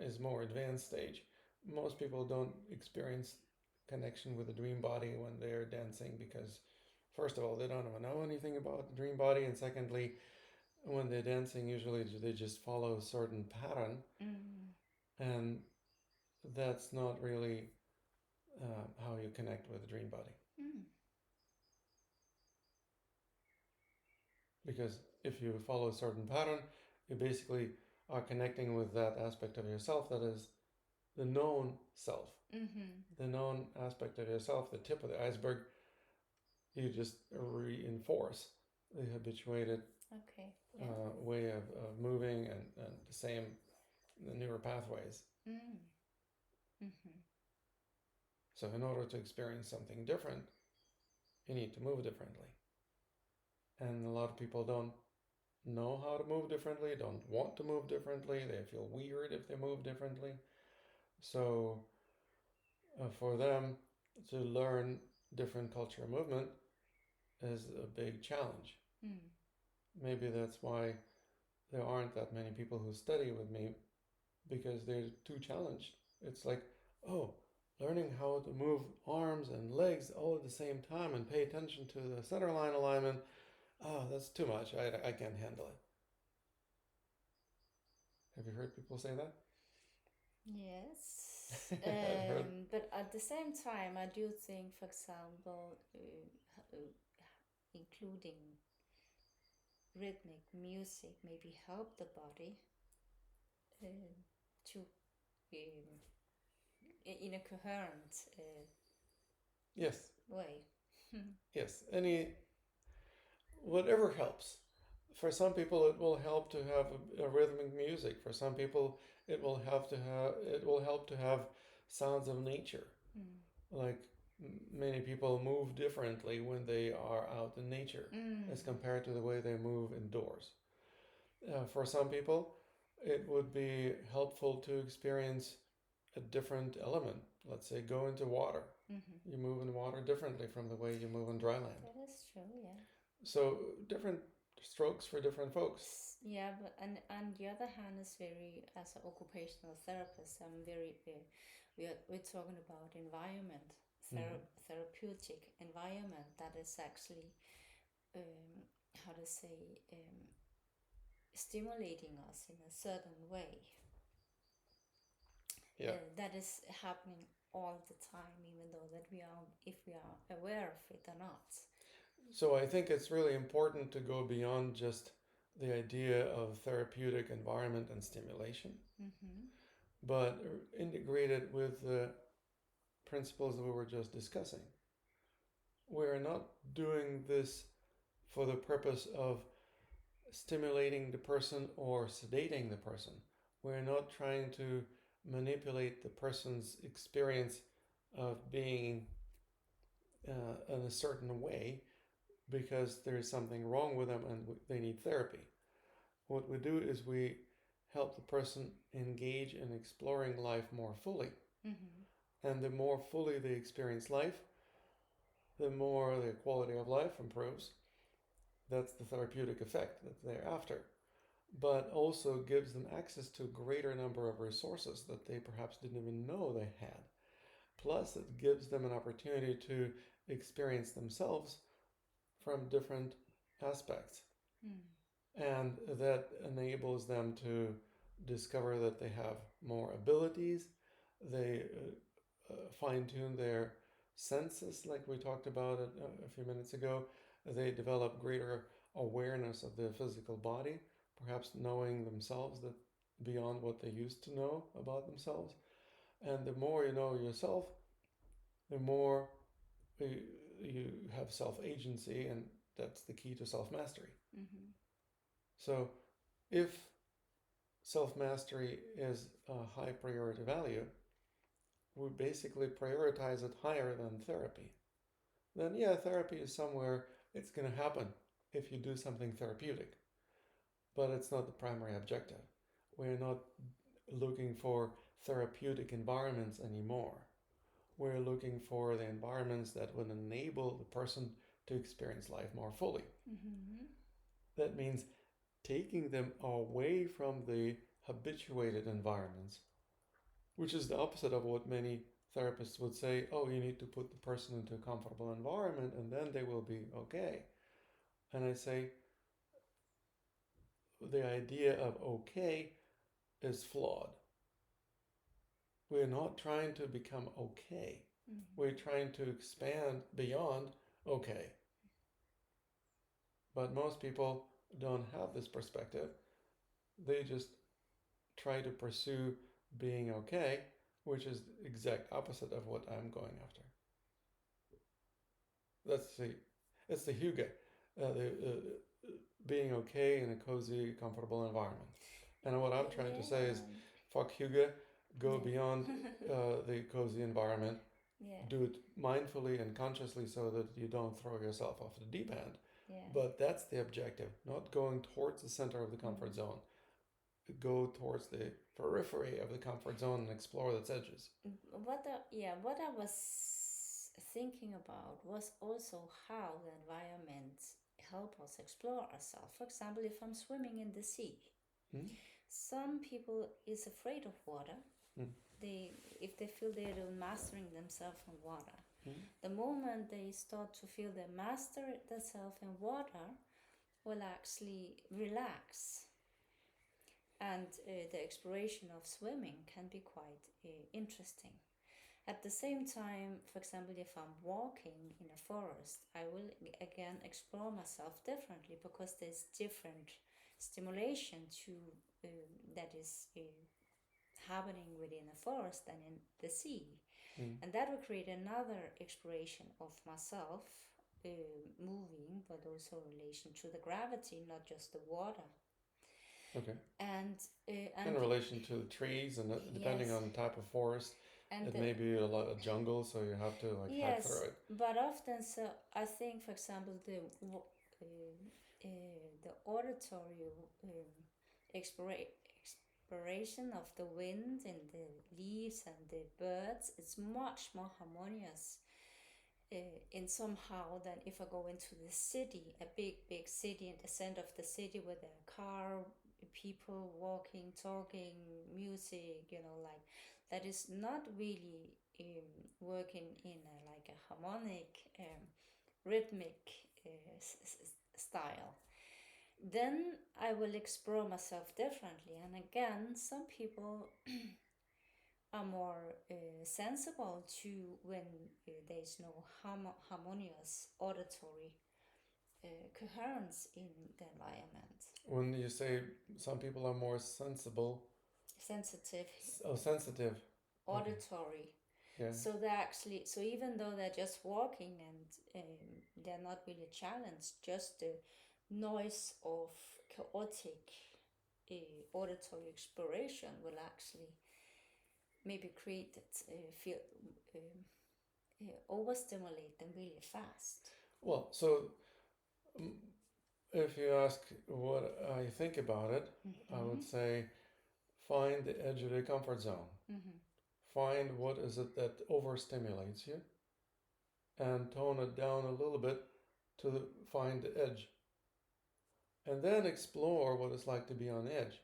is more advanced stage. Most people don't experience connection with the dream body when they're dancing because, first of all, they don't even know anything about the dream body, and secondly, when they're dancing, usually they just follow a certain pattern, and that's not really how you connect with the dream body. Because if you follow a certain pattern, you basically are connecting with that aspect of yourself that is the known self, the known aspect of yourself, the tip of the iceberg. You just reinforce the habituated way of moving and the same, the neural pathways. So in order to experience something different, you need to move differently. And a lot of people don't know how to move differently, don't want to move differently, they feel weird if they move differently. So for them to learn different culture movement, is a big challenge. Mm. Maybe that's why there aren't that many people who study with me, because they're too challenged. It's like, oh, learning how to move arms and legs all at the same time and pay attention to the center line alignment. Oh, that's too much. I can't handle it. Have you heard people say that? Yes. I've heard. But at the same time, I do think, for example, including rhythmic music maybe help the body to in a coherent Yes. way. Yes. Whatever helps. For some people, it will help to have a rhythmic music. For some people, it will help to have sounds of nature. Like many people move differently when they are out in nature as compared to the way they move indoors. For some people, it would be helpful to experience a different element. Let's say go into water. You move in water differently from the way you move in dry land. That is true, yeah. So different strokes for different folks. Yeah, but and on the other hand, is very, as an occupational therapist, I'm very we're talking about environment, therapeutic environment that is actually how to say stimulating us in a certain way. Yeah. That is happening all the time, even though that if we are aware of it or not. So I think it's really important to go beyond just the idea of therapeutic environment and stimulation, but integrate it with the principles that we were just discussing. We're not doing this for the purpose of stimulating the person or sedating the person. We're not trying to manipulate the person's experience of being in a certain way because there is something wrong with them and they need therapy. What we do is we help the person engage in exploring life more fully. And the more fully they experience life, the more their quality of life improves. That's the therapeutic effect that they're after. But also gives them access to a greater number of resources that they perhaps didn't even know they had. Plus, it gives them an opportunity to experience themselves from different aspects. And that enables them to discover that they have more abilities. They fine-tune their senses, like we talked about a few minutes ago. They develop greater awareness of their physical body, perhaps knowing themselves that beyond what they used to know about themselves. And the more you know yourself, the more you have self-agency, and that's the key to self-mastery. So if self-mastery is a high priority value, we basically prioritize it higher than therapy. Then yeah, therapy is somewhere, it's going to happen if you do something therapeutic. But it's not the primary objective. We're not looking for therapeutic environments anymore. We're looking for the environments that would enable the person to experience life more fully. That means taking them away from the habituated environments, which is the opposite of what many therapists would say. Oh, you need to put the person into a comfortable environment and then they will be okay. And I say, the idea of okay is flawed. We're not trying to become okay. We're trying to expand beyond okay. But most people don't have this perspective. They just try to pursue being okay, which is the exact opposite of what I'm going after. It's the hygge, being okay in a cozy, comfortable environment. And what I'm trying to say is, fuck hygge, go beyond the cozy environment. Do it mindfully and consciously so that you don't throw yourself off the deep end. But that's the objective, not going towards the center of the comfort zone. Go towards the periphery of the comfort zone and explore its edges. What I was thinking about was also how the environment help us explore ourselves. For example, if I'm swimming in the sea, some people is afraid of water. If they feel they're mastering themselves in water, the moment they start to feel they master themselves in water, will actually relax. And the exploration of swimming can be quite interesting. At the same time, for example, if I'm walking in a forest, I will again explore myself differently because there's different stimulation to that is happening within a forest than in the sea. And that will create another exploration of myself, moving, but also in relation to the gravity, not just the water. Okay. And in relation to the trees, and depending yes, on the type of forest, and it may be a lot of jungle, so you have to like hack yes, through it. but often, so I think, for example, the auditory exploration of the wind and the leaves and the birds, it's much more harmonious in somehow than if I go into the city, a big city, in the center of the city with a car, people walking, talking, music, like that is not really working in like a harmonic, rhythmic style. Then I will explore myself differently. And again, some people are more sensible to when there's no harmonious auditory coherence in the environment. When you say some people are more sensitive, Sensitive, auditory. Okay. Yeah. So they actually, so even though they're just walking and they're not really challenged, just the noise of chaotic auditory exploration will actually maybe create that feel overstimulate them really fast. Well, so if you ask what I think about it, I would say find the edge of the comfort zone. Find what is it that overstimulates you, and tone it down a little bit to find the edge. And then explore what it's like to be on edge.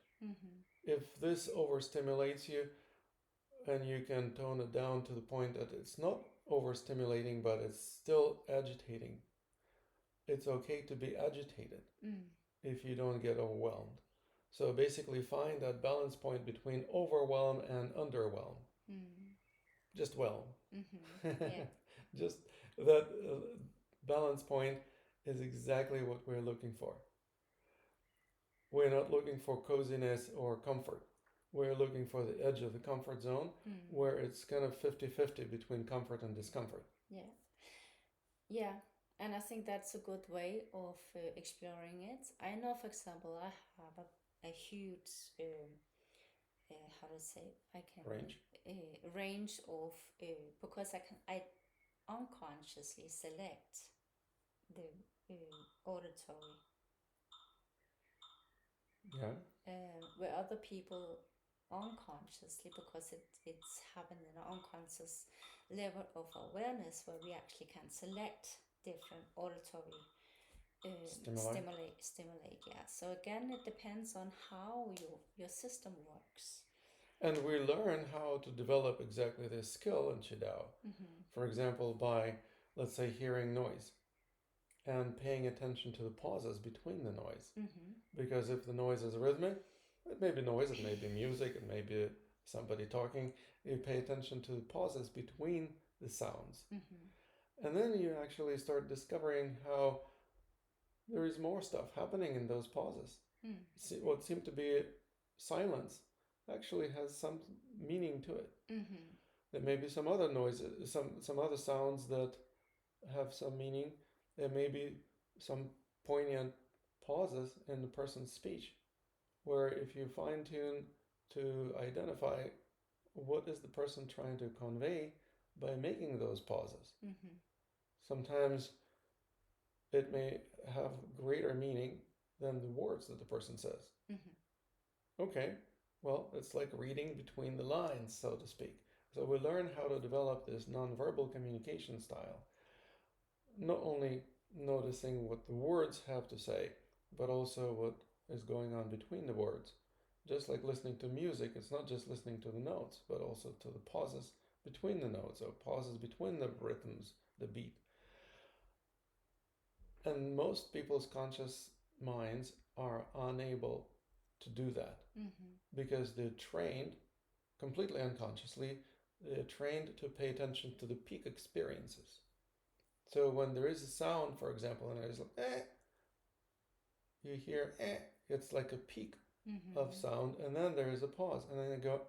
If this overstimulates you, and you can tone it down to the point that it's not overstimulating, but it's still agitating. It's okay to be agitated if you don't get overwhelmed. So basically, find that balance point between overwhelm and underwhelm. Just Yeah. Just that balance point is exactly what we're looking for. We're not looking for coziness or comfort. We're looking for the edge of the comfort zone where it's kind of 50-50 between comfort and discomfort. Yeah. Yeah. And I think that's a good way of exploring it. I know, for example, I have a huge, how to say, I can range of because I unconsciously select the auditory. Yeah. Where other people unconsciously, because it's happened in an unconscious level of awareness, where we actually can select different auditory stimulate. Yeah. So again, it depends on how your system works. And we learn how to develop exactly this skill in Qidao. For example, by, let's say, hearing noise and paying attention to the pauses between the noise. Because if the noise is rhythmic, it may be noise, it may be music, it may be somebody talking. You pay attention to the pauses between the sounds. And then you actually start discovering how there is more stuff happening in those pauses. What seemed to be silence actually has some meaning to it. There may be some other noises, some other sounds that have some meaning. There may be some poignant pauses in the person's speech, where if you fine tune to identify what is the person trying to convey by making those pauses, sometimes it may have greater meaning than the words that the person says. Okay, well, it's like reading between the lines, so to speak. So we learn how to develop this nonverbal communication style, not only noticing what the words have to say, but also what is going on between the words. Just like listening to music, it's not just listening to the notes, but also to the pauses between the notes, or pauses between the rhythms, the beat. And most people's conscious minds are unable to do that because they're trained completely unconsciously, they're trained to pay attention to the peak experiences. So when there is a sound, for example, and there's like you hear it's like a peak of sound, and then there is a pause, and then you go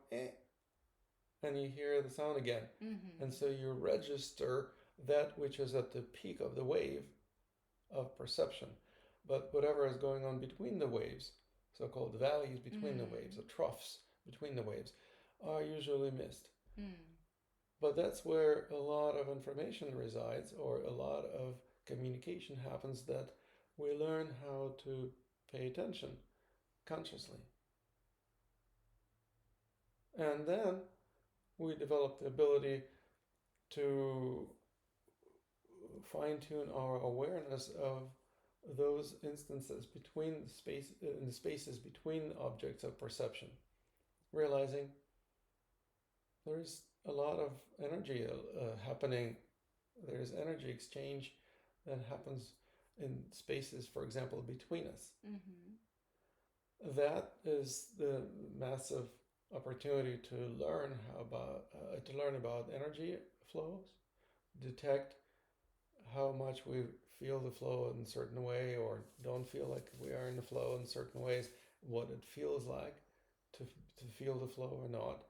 and you hear the sound again. And so you register that which is at the peak of the wave of perception. But whatever is going on between the waves, so-called valleys between the waves, or troughs between the waves, are usually missed. But that's where a lot of information resides, or a lot of communication happens, that we learn how to pay attention consciously. And then we develop the ability to fine-tune our awareness of those instances between in the spaces between objects of perception, realizing there's a lot of energy happening. There's energy exchange that happens in spaces, for example, between us. That is the massive opportunity to learn about energy flows, detect how much we feel the flow in a certain way, or don't feel like we are in the flow in certain ways, what it feels like to feel the flow or not.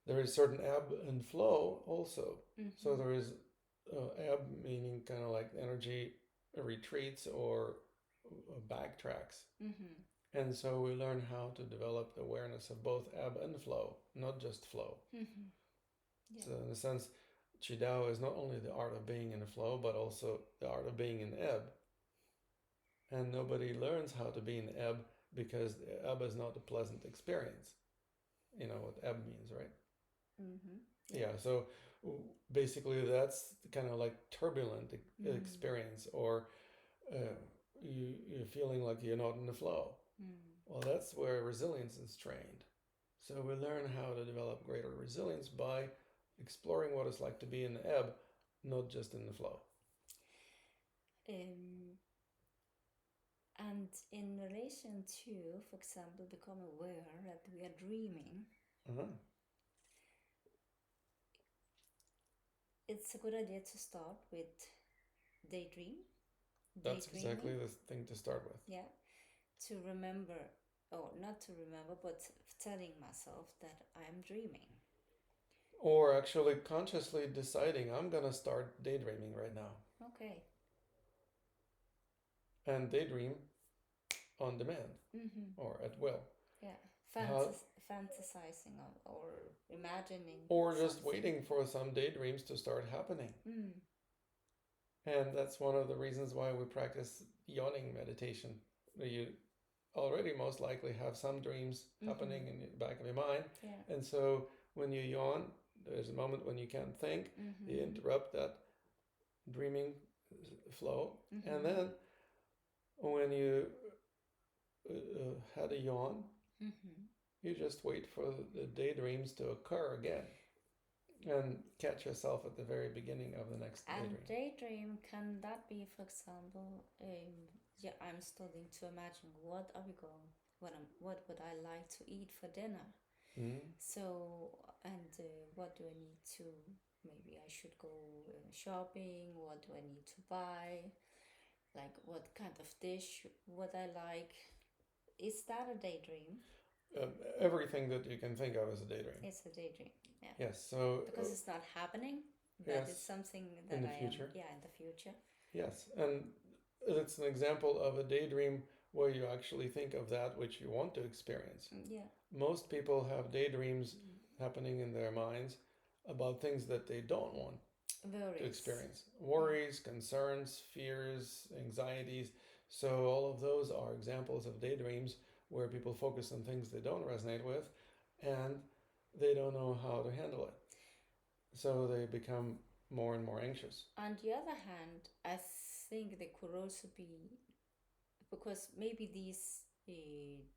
There is certain ebb and flow also. So there is ebb, meaning kind of like energy retreats or backtracks. And so we learn how to develop the awareness of both ebb and flow, not just flow. Yeah. So in a sense, Qidao is not only the art of being in a flow, but also the art of being in ebb. And nobody learns how to be in ebb because ebb is not a pleasant experience. You know what ebb means, right? Yeah, so basically that's kind of like turbulent experience, or you're feeling like you're not in the flow. Well, that's where resilience is trained. So we learn how to develop greater resilience by exploring what it's like to be in the ebb, not just in the flow. And in relation to, for example, become aware that we are dreaming, it's a good idea to start with daydream. That's exactly the thing to start with. Yeah, to remember, or not to remember, but telling myself that I'm dreaming. Or actually consciously deciding, I'm going to start daydreaming right now. Okay. And daydream on demand, or at will. Yeah, fantasizing or imagining. Or just waiting for some daydreams to start happening. And that's one of the reasons why we practice yawning meditation. You already most likely have some dreams happening in the back of your mind. Yeah. And so when you yawn, there's a moment when you can't think. You interrupt that dreaming flow. And then when you had a yawn, you just wait for the daydreams to occur again and catch yourself at the very beginning of the next daydream. And daydream, can that be, for example, I'm starting to imagine what would I like to eat for dinner? So, and what do I need to, maybe I should go shopping, what do I need to buy, like what kind of dish would I like? Is that a daydream? Everything that you can think of is a daydream. It's a daydream, yeah. Yes, so... Because it's not happening, but it's something that in the future. In the future. Yes, and it's an example of a daydream where you actually think of that which you want to experience. Yeah. Most people have daydreams happening in their minds about things that they don't want to experience. Worries, concerns, fears, anxieties. So all of those are examples of daydreams where people focus on things they don't resonate with, and they don't know how to handle it. So they become more and more anxious. On the other hand, I think they could also be, because maybe these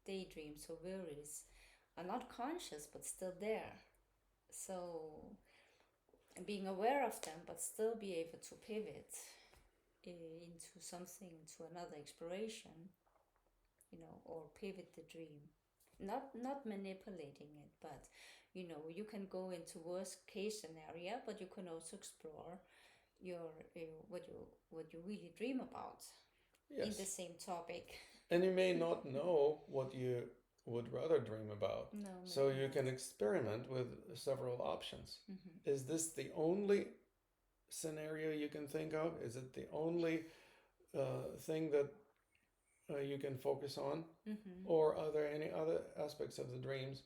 daydreams or worries are not conscious but still there. So being aware of them but still be able to pivot into something, to another exploration, or pivot the dream. Not manipulating it, but you can go into worst case scenario, but you can also explore your what you really dream about in the Yes. same topic. And you may not know what you would rather dream about. No, So maybe you not. can experiment with several options. Mm-hmm. Is this the only scenario you can think of? Is it the only thing that you can focus on? Mm-hmm. Or are there any other aspects of the dreams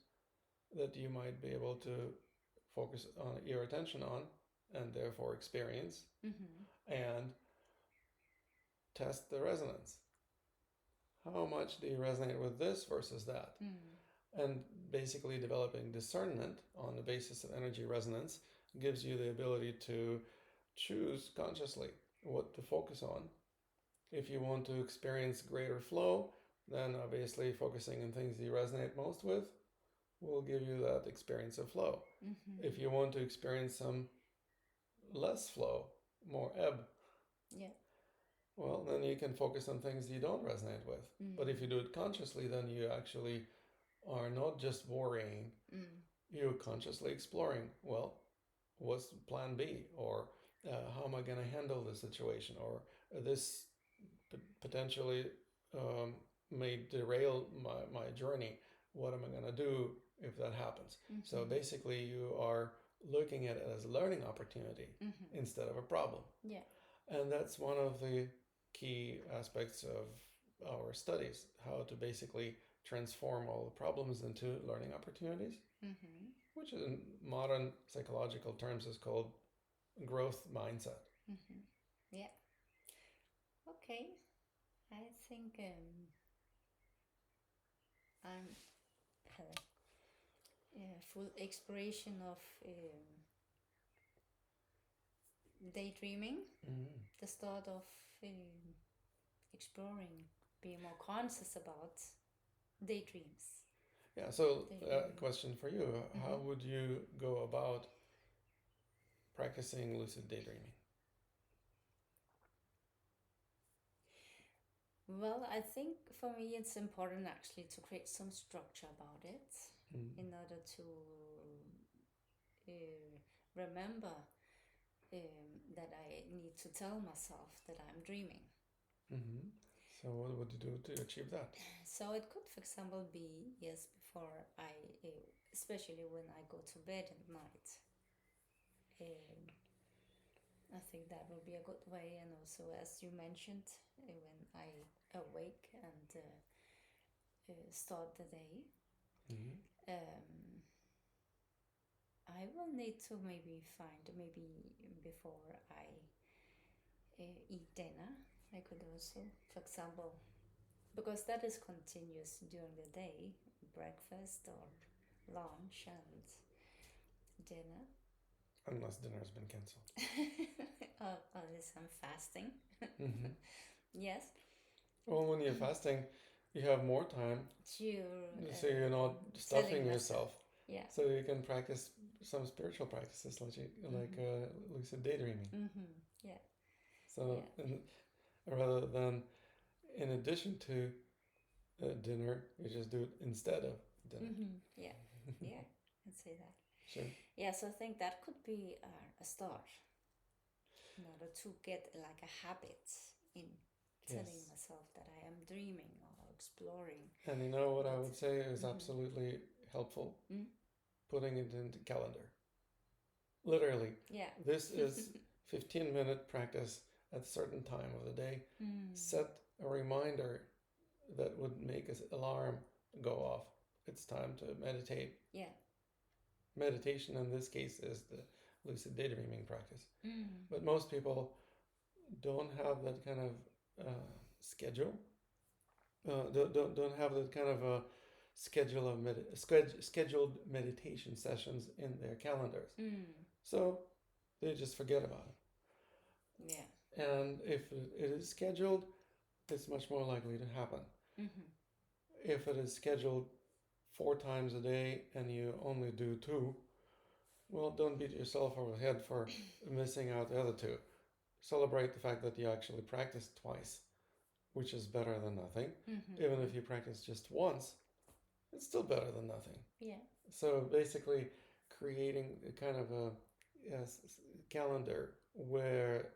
that you might be able to focus on your attention on and therefore experience Mm-hmm. and test the resonance? How much do you resonate with this versus that? And basically developing discernment on the basis of energy resonance gives you the ability to choose consciously what to focus on. If you want to experience greater flow, then obviously focusing on things you resonate most with will give you that experience of flow. Mm-hmm. If you want to experience some less flow, more ebb, Yeah. well, then you can focus on things you don't resonate with. But if you do it consciously, then you actually are not just worrying, you're consciously exploring, well, what's plan B? Or how am I going to handle this situation? Or this potentially may derail my journey. What am I going to do if that happens? So basically, you are looking at it as a learning opportunity instead of a problem. Yeah. And that's one of the key aspects of our studies, how to basically transform all the problems into learning opportunities, which in modern psychological terms is called growth mindset. Yeah. Okay. I think I'm had a full exploration of daydreaming, the start of exploring, being more conscious about daydreams. Yeah, so question for you. How would you go about practicing lucid daydreaming? Well, I think for me it's important actually to create some structure about it in order to remember that I need to tell myself that I'm dreaming. So what would you do to achieve that? So it could, for example, be, yes, before especially when I go to bed at night. I think that would be a good way. And also, as you mentioned, when I awake and start the day, I will need to maybe find, maybe before I eat dinner, I could also, for example, because that is continuous during the day, breakfast or lunch and dinner. Unless dinner has been cancelled. Unless I'm fasting. Yes. Well, when you're fasting, you have more time. So you're not stuffing yourself. Yeah. So you can practice some spiritual practices like lucid daydreaming. Yeah. So rather than in addition to dinner, you just do it instead of dinner. Yeah. Yeah. I'd say that. Sure. Yeah, so I think that could be a start in order to get like a habit in telling myself that I am dreaming or exploring. And you know what I would say is absolutely helpful? Putting it into calendar. Literally. Yeah. This is 15-minute practice at a certain time of the day. Set a reminder that would make an alarm go off. It's time to meditate. Yeah. Meditation in this case is the lucid daydreaming practice. But most people don't have that kind of schedule. Don't have that kind of a scheduled meditation sessions in their calendars. Mm. So they just forget about it. Yeah. And if it is scheduled, it's much more likely to happen. Mm-hmm. If it is scheduled 4 times a day and you only do 2, well, don't beat yourself over the head for missing out the other 2. Celebrate the fact that you actually practiced twice, which is better than nothing. Mm-hmm. Even if you practice just once, it's still better than nothing. Yeah. So basically, creating a kind of a calendar where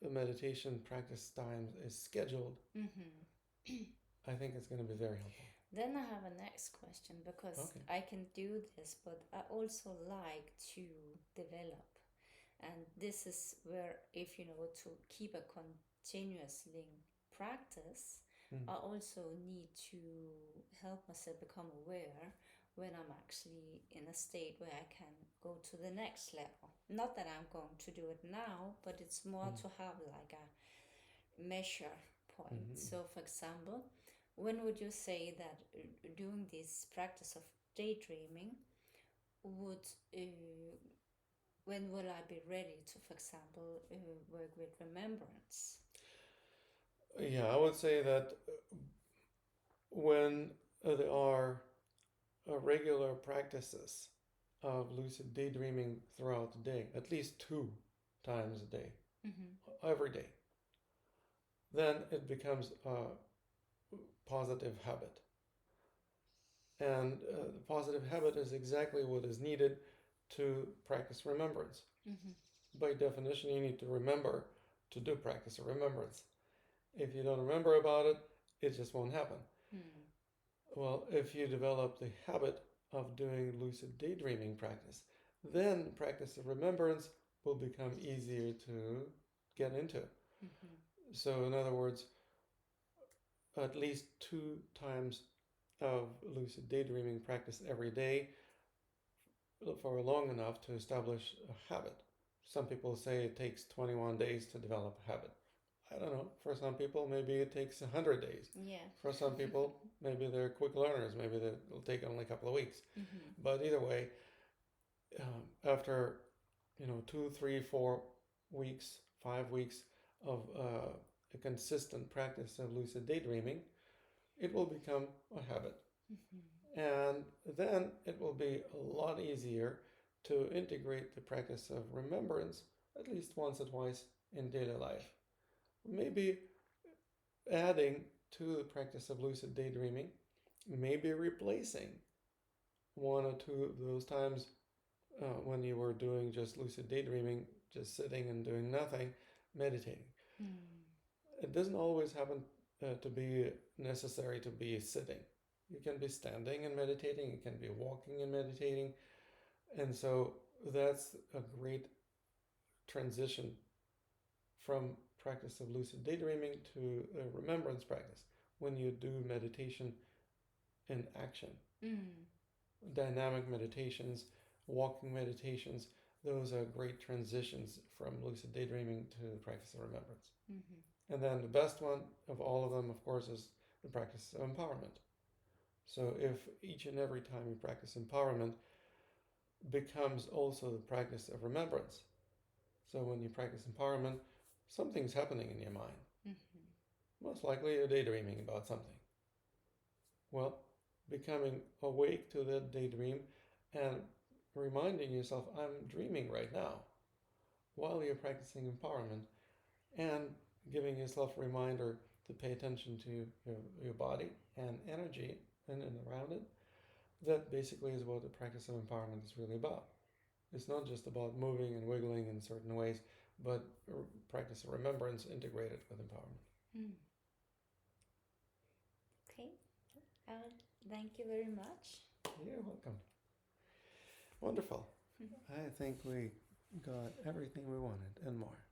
the meditation practice time is scheduled, Mm-hmm. I think it's going to be very helpful. Then I have a next question, because Okay. I can do this, but I also like to develop. And this is where, if you know, to keep a continuously practice, I also need to help myself become aware when I'm actually in a state where I can go to the next level. Not that I'm going to do it now, but it's more to have like a measure point. So, for example, when would you say that doing this practice of daydreaming would when will I be ready to, for example, work with remembrance? Yeah, I would say that when there are regular practices of lucid daydreaming throughout the day, at least 2 times a day, every day, then it becomes a positive habit. And the positive habit is exactly what is needed to practice remembrance. By definition, you need to remember to do practice of remembrance. If you don't remember about it, it just won't happen. Well, if you develop the habit of doing lucid daydreaming practice, then practice of remembrance will become easier to get into. So, in other words, at least 2 times of lucid daydreaming practice every day for long enough to establish a habit. Some people say it takes 21 days to develop a habit. I don't know. For some people, maybe it takes 100 days. Yeah. For some people, maybe they're quick learners. Maybe it'll take only a couple of weeks. But either way, after 2, 3, 4 weeks, 5 weeks of a consistent practice of lucid daydreaming, it will become a habit. And then it will be a lot easier to integrate the practice of remembrance at least once or twice in daily life. Maybe adding to the practice of lucid daydreaming, maybe replacing 1 or 2 of those times when you were doing just lucid daydreaming, just sitting and doing nothing, meditating. It doesn't always happen to be necessary to be sitting. You can be standing and meditating, you can be walking and meditating. And so that's a great transition from practice of lucid daydreaming to a remembrance practice when you do meditation in action. Dynamic meditations, walking meditations, those are great transitions from lucid daydreaming to the practice of remembrance. And then the best one of all of them, of course, is the practice of empowerment. So if each and every time you practice empowerment becomes also the practice of remembrance. So when you practice empowerment, something's happening in your mind. Most likely you're daydreaming about something. Well, becoming awake to that daydream and reminding yourself, I'm dreaming right now, while you're practicing empowerment, and giving yourself a reminder to pay attention to your body and energy and around it. That basically is what the practice of empowerment is really about. It's not just about moving and wiggling in certain ways, but practice of remembrance integrated with empowerment. Okay. Thank you very much. You're welcome. Wonderful. I think we got everything we wanted and more.